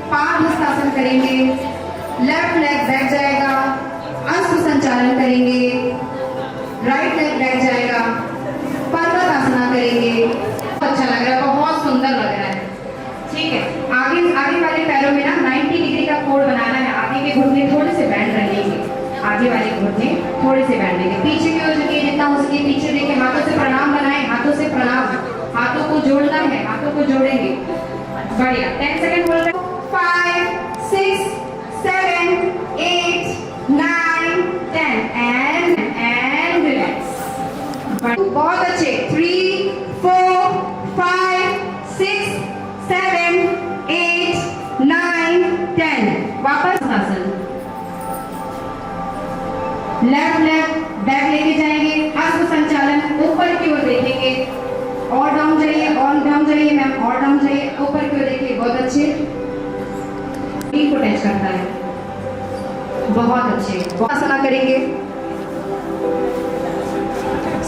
पादहस्तासन करेंगे, लेफ्ट लेग बैठ जाएगा, अश्व संचालन करेंगे, राइट लेग बैठ जाएगा, पर्वतासना करेंगे। अच्छा लग रहा है, बहुत सुंदर लग रहा है। ठीक है, आगे आगे वाले पैरों में ना 90 डिग्री का कोण बनाना है। आगे के घुटने थोड़े से बैंड रहेंगे, आगे वाले घुटने थोड़े से बैंड रहेंगे। पीछे की ओर झुकिए जितना हो सके, पीछे देखिए, हाथों से प्रणाम बनाएं, हाथों से प्रणाम, हाथों को जोड़ना है, हाथों को जोड़ेंगे। बढ़िया, 10 सेकंड बोल रहे हैं। 5 6 7 8 9 10 एंड रिलैक्स। बहुत अच्छे। 3 4 5 6 7 8 9 10। वापस आसन, लेफ्ट लेग बैक लेके जाएंगे, हस्त संचालन, ऊपर की ओर देखेंगे, और डाउन जाइए, और डाउन जाइए मैम, और डाउन जाइए, ऊपर की ओर देखिए। बहुत अच्छे, नी को टच करता है, बहुत अच्छे। आसना करेंगे,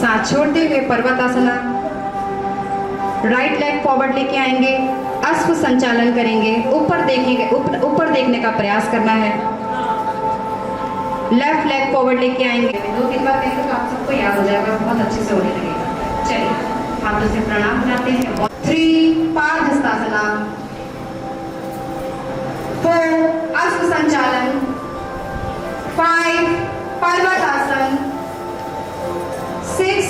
सांस छोड़ते हुए पर्वतासना, राइट लेग फॉरवर्ड लेके आएंगे, अश्व संचालन करेंगे, ऊपर देखेंगे, ऊपर देखने का प्रयास करना है, लेफ्ट लेग फॉरवर्ड लेके आएंगे। 2-3 बार करेंगे तो आप सबको याद हो जाएगा, बहुत अच्छे से होने लगेगा। चलिए, हाथों से प्रणाम बनाते हैं। 3 पादहस्तासना, 4 अश्व संचालन, 5 पर्वतासन, 6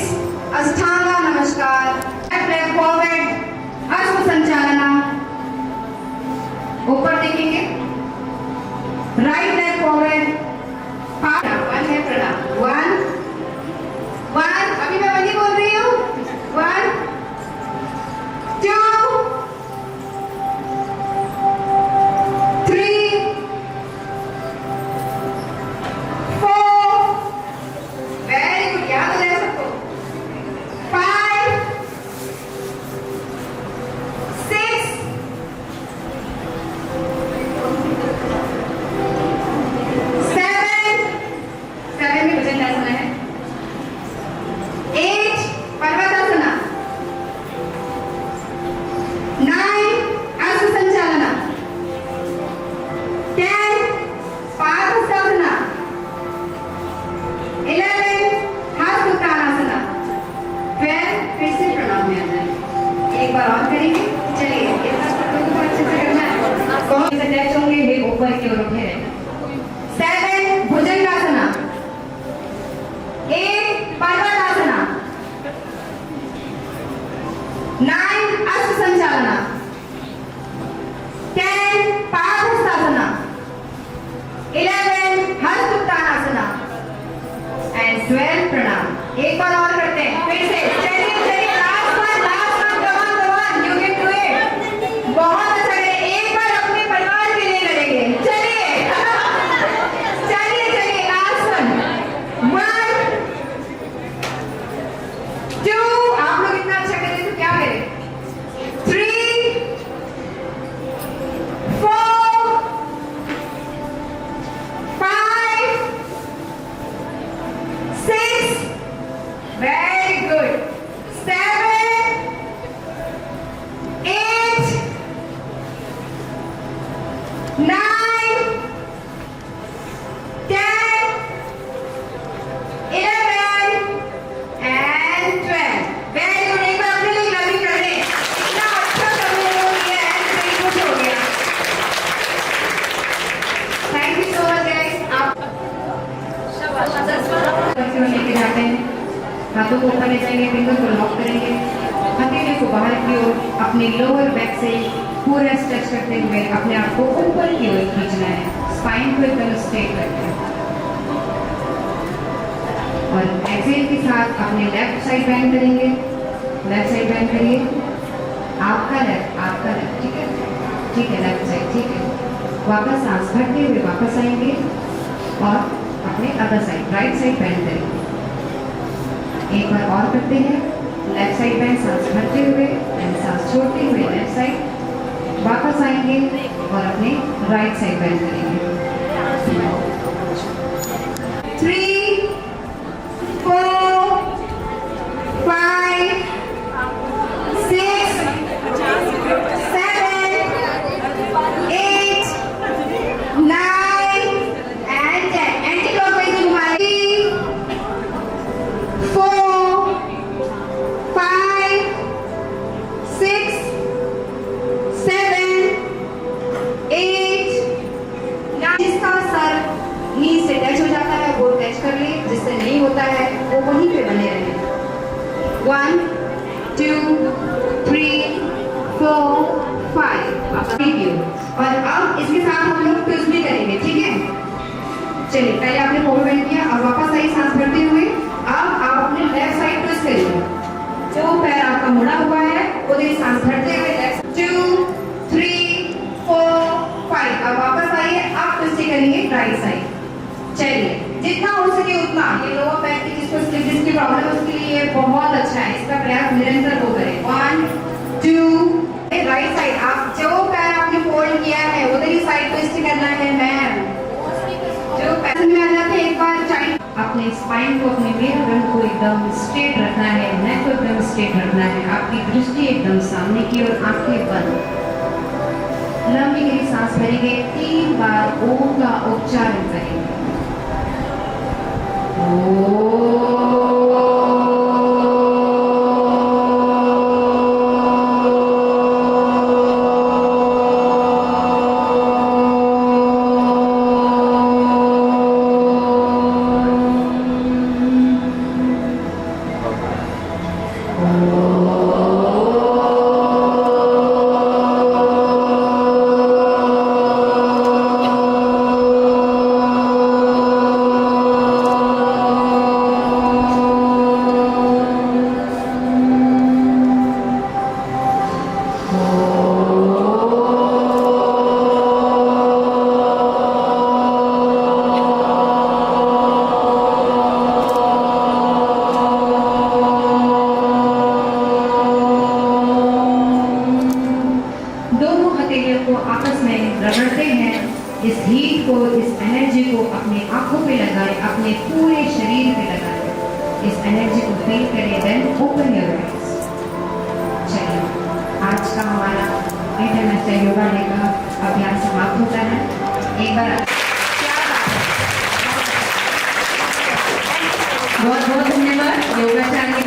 अष्टांगा नमस्कार, लेफ्ट लेग फॉरवर्ड, अश्व संचालना, ऊपर देखेंगे, राइट लेग फॉरवर्ड, 1 है प्रणाम, 1 अभी मैं वही बोल रही हूँ। 1 2 3 4 वेरी गुड, याद हो जाए सबको। 5 6 7 में भुजंगासना है, 8 पर्वतासना, 9 अश्व संचालना, 10 पादहस्तासना, 11 हस्त उत्तानासना, 12 फिर से प्रणाम में आ जाए। एक बार और करेंगे। चलिए, इतना सबको अच्छे से करना है। कौन से टच होंगे, ये ऊपर की ओर उठे रहें। 7 भुजंगासना, 8 पर्वतासना, 9 अश्व संचालना, 10 पादहस्तासना, 11 हस्त उत्तानासना एंड 12 प्रणाम। एक बार और करते हैं फिर से। चलिए चलिए, last one, come on you can do it. बहुत अच्छा करें, एक बार अपने परिवार के लिए करेंगे। चलिए चलिए चलिए, लास्ट वन। 1 2, आप लोग इतना अच्छा करें तो क्या करें। 3 4 5 6 very good, 7 8 9 10 11 and 12। Very good, एक बार अपने लिए क्लैपिंग कर दें। इतना अच्छा करने को किया है, very good हो गया। Thank you so much guys. आप लेके जाते हैं, हाथों को ऊपर ले जाएंगे, फिंगर को लॉक करेंगे, हथेली को बाहर की ओर अपने लोअर बैक से पूरा स्ट्रेच करते हुए अपने आप को ऊपर की ओर खींचना है, स्पाइन को एकदम स्ट्रेट करके। और एक्सेल के साथ अपने लेफ्ट साइड बेंड करेंगे, लेफ्ट साइड बेंड करिए, आपका लेफ्ट, ठीक है, ठीक है, लेफ्ट साइड, ठीक है। वापस सांस भरते हुए वापस आएंगे और अपने other side right side bend करेंगे। एक बार और करते हैं, लेफ्ट साइड बेंड, सांस भरते हुए एंड सांस छोड़ते हुए लेफ्ट साइड, वापस आएंगे और अपने राइट साइड बेंड करेंगे। 3 4 5 6 7 8 9 and 10 एंटी क्लॉकवाइज घुमाएंगे। 4 5 6 7 8 9। जिसका सर नी से टच हो जाता है वो टच कर ले, जिससे नहीं होता है वो वहीं पे बने रहे। 1 2 3 4 5। और अब इसके साथ हम लोग ट्विस्ट भी करेंगे, ठीक है। चलिए, पहले आपने फोर बेंड किया और वापस आई सांस भरते हुए। अब आप अपने लेफ्ट साइड ट्विस्ट करिए, जो पैर आपका मुड़ा हुआ है उधर सांस भरते हुए लेफ्ट। 2 3 4 5। अब वापस आइए, आप ट्विस्ट करेंगे राइट साइड। चलिए, जितना हो सके उतना। ये लोअर बैक की जिसको स्लिप डिस्क की प्रॉब्लम है उसके लिए बहुत अच्छा है, इसका प्रयास निरंतर हो करें। 1 2। राइट साइड, आप जो पैर आपने फोल्ड किया है उधर ही साइड ट्विस्ट करना है मैम। जो पैर में आ जाते हैं एक बार चाइल्ड, अपने स्पाइन को, अपने मेरुदंड को एकदम स्ट्रेट रखना है, नेक को एकदम स्ट्रेट रखना है, आपकी दृष्टि एकदम सामने की ओर, आंखें बंद। लंबी गहरी सांस भरेंगे, 3 बार ओम का उच्चारण करेंगे। इस हीट को, इस एनर्जी को अपने आंखों पे लगाए, अपने पूरे शरीर पे लगाए, इस एनर्जी को फील करें। Then open your eyes. चलिए, आज का हमारा इंटरनेशनल योगा डे का अभियान समाप्त होता है। एक बार बहुत बहुत धन्यवाद योगाचार्य।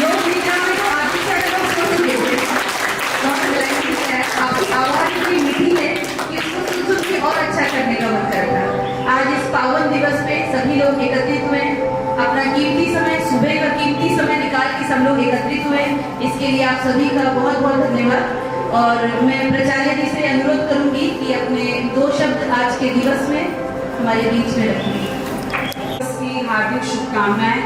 योग निद्रा में तो आप ही आपकी आवाज इतनी मीठी है कि उसको सुन के और अच्छा करने का मन करता है। आज इस पावन दिवस पे सभी लोग एकत्रित हुए, अपना कीमती समय, सुबह का कीमती समय निकाल के सब लोग एकत्रित हुए। इसके लिए आप सभी का बहुत बहुत धन्यवाद। और मैं प्राचार्य जी से अनुरोध करूंगी कि अपने 2 शब्द आज के दिवस में हमारे बीच में रखेंगे। हार्दिक शुभकामनाएं।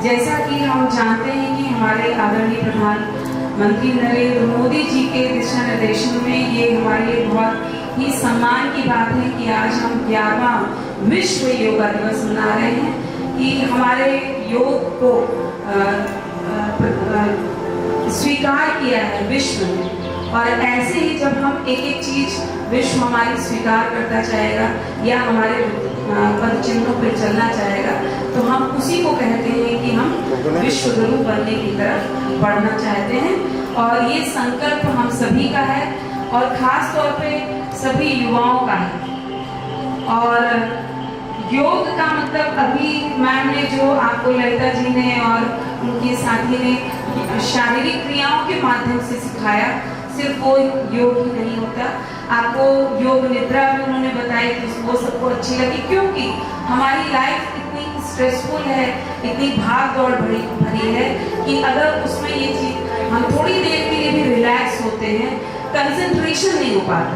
जैसा कि हम जानते हैं कि हमारे आदरणीय प्रधानमंत्री नरेंद्र मोदी जी के दिशा निर्देशन में ये हमारे लिए बहुत ही सम्मान की बात है कि आज हम 11वां विश्व योगा दिवस मना रहे हैं, कि हमारे योग को स्वीकार किया है विश्व में। और ऐसे ही जब हम एक एक चीज विश्व हमारी स्वीकार करता जाएगा या हमारे पद चिन्हों पर चलना चाहेगा, तो हम उसी को कहते हैं कि हम विश्व गुरु बनने की तरफ बढ़ना चाहते हैं। और ये संकल्प हम सभी का है और खास तौर पे सभी युवाओं का है। और योग का मतलब अभी मैम ने जो आपको ललिता जी ने और उनके साथी ने शारीरिक क्रियाओं के माध्यम से सिखाया, सिर्फ वो योग ही नहीं होता। आपको योग निद्रा भी उन्होंने बताई कि वो सबको अच्छी लगी, क्योंकि हमारी लाइफ इतनी स्ट्रेसफुल है, इतनी भाग दौड़ भरी है कि अगर उसमें ये चीज हम थोड़ी देर के लिए भी रिलैक्स हो हैं कंसंट्रेशन नहीं हो पाता।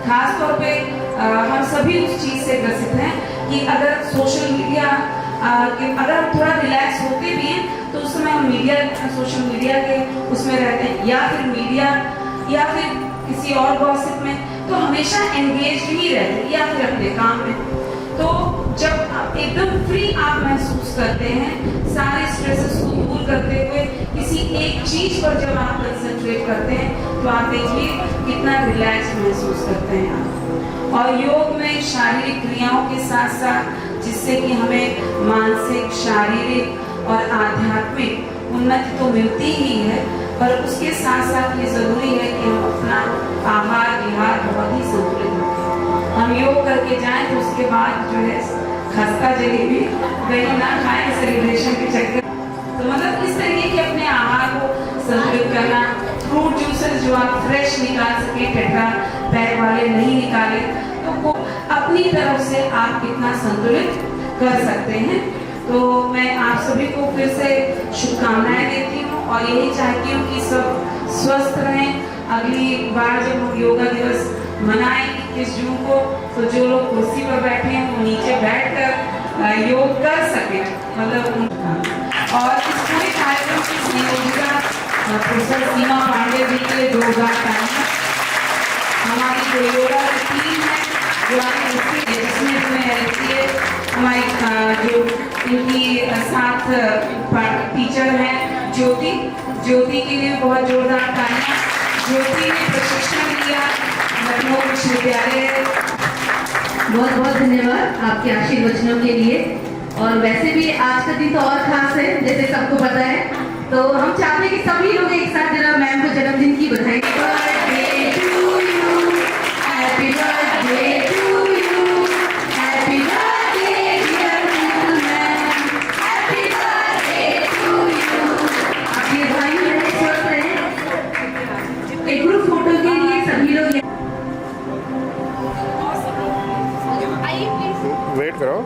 खास तौर पे हम सभी उस चीज़ से ग्रसित हैं कि अगर सोशल मीडिया अगर हम थोड़ा रिलैक्स होते भी हैं तो उस समय हम सोशल मीडिया के उसमें रहते हैं, या फिर मीडिया या फिर किसी और गॉसिप में, तो हमेशा एंगेज ही रहते हैं या फिर अपने काम में। तो जब आप एकदम फ्री आप महसूस करते हैं, सारे स्ट्रेसेस को दूर करते हुए किसी एक चीज पर जब आप कंसंट्रेट करते हैं तो आप देखिए कितना रिलैक्स महसूस करते हैं आप। और योग में शारीरिक क्रियाओं के साथ साथ जिससे कि हमें मानसिक, शारीरिक और आध्यात्मिक उन्नति तो मिलती ही है, पर उसके साथ साथ ये जरूरी है कि हम अपना आहार विहार बहुत ही संतुलित रखें। हम योग करके जाएं तो उसके बाद जो है खस्ता जलेबी वही ना खाएं सेलिब्रेशन के चक्कर। तो मतलब इस तरीके के अपने आहार को संतुलित करना, फ्रूट जूसेस जो आप फ्रेश निकाल सके, टेट्रा पैक वाले नहीं निकाले, तो अपनी तरफ से आप कितना संतुलित कर सकते हैं। तो मैं आप सभी को फिर से शुभकामनाएं देती हूँ और यही चाहती हूँ कि सब स्वस्थ रहें। अगली बार जब हम योगा दिवस मनाएं 21 जून को, तो जो लोग कुर्सी पर बैठे हैं वो नीचे बैठकर योग कर सकें, मतलब। और इस पूरे कार्यक्रम की संयोजिका प्रोफेसर सीमा पांडे जी के 2000 हमारी जो योगा टीम है जो जिसमें हमें हेल्प की है, हमारी जो इनकी साथ टीचर हैं ज्योति के लिए बहुत जोरदार तालियां। ज्योति ने प्रशिक्षण लिया लखनऊ विश्वविद्यालय। बहुत बहुत धन्यवाद आपके आशीर्वचनों के लिए। और वैसे भी आज का दिन तो और खास है, जैसे सबको पता है, तो हम चाहते हैं कि सभी लोग एक साथ जरा मैम को जन्मदिन की बधाई। Birthday to you, happy birthday to you, happy birthday dear ma'am, happy birthday to you. आपके भाई बहन स्वस्थ रहें। एक ग्रुप फोटो के लिए सभी लोग वेट करो।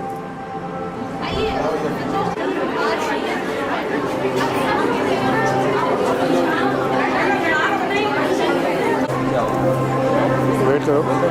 वेट करो।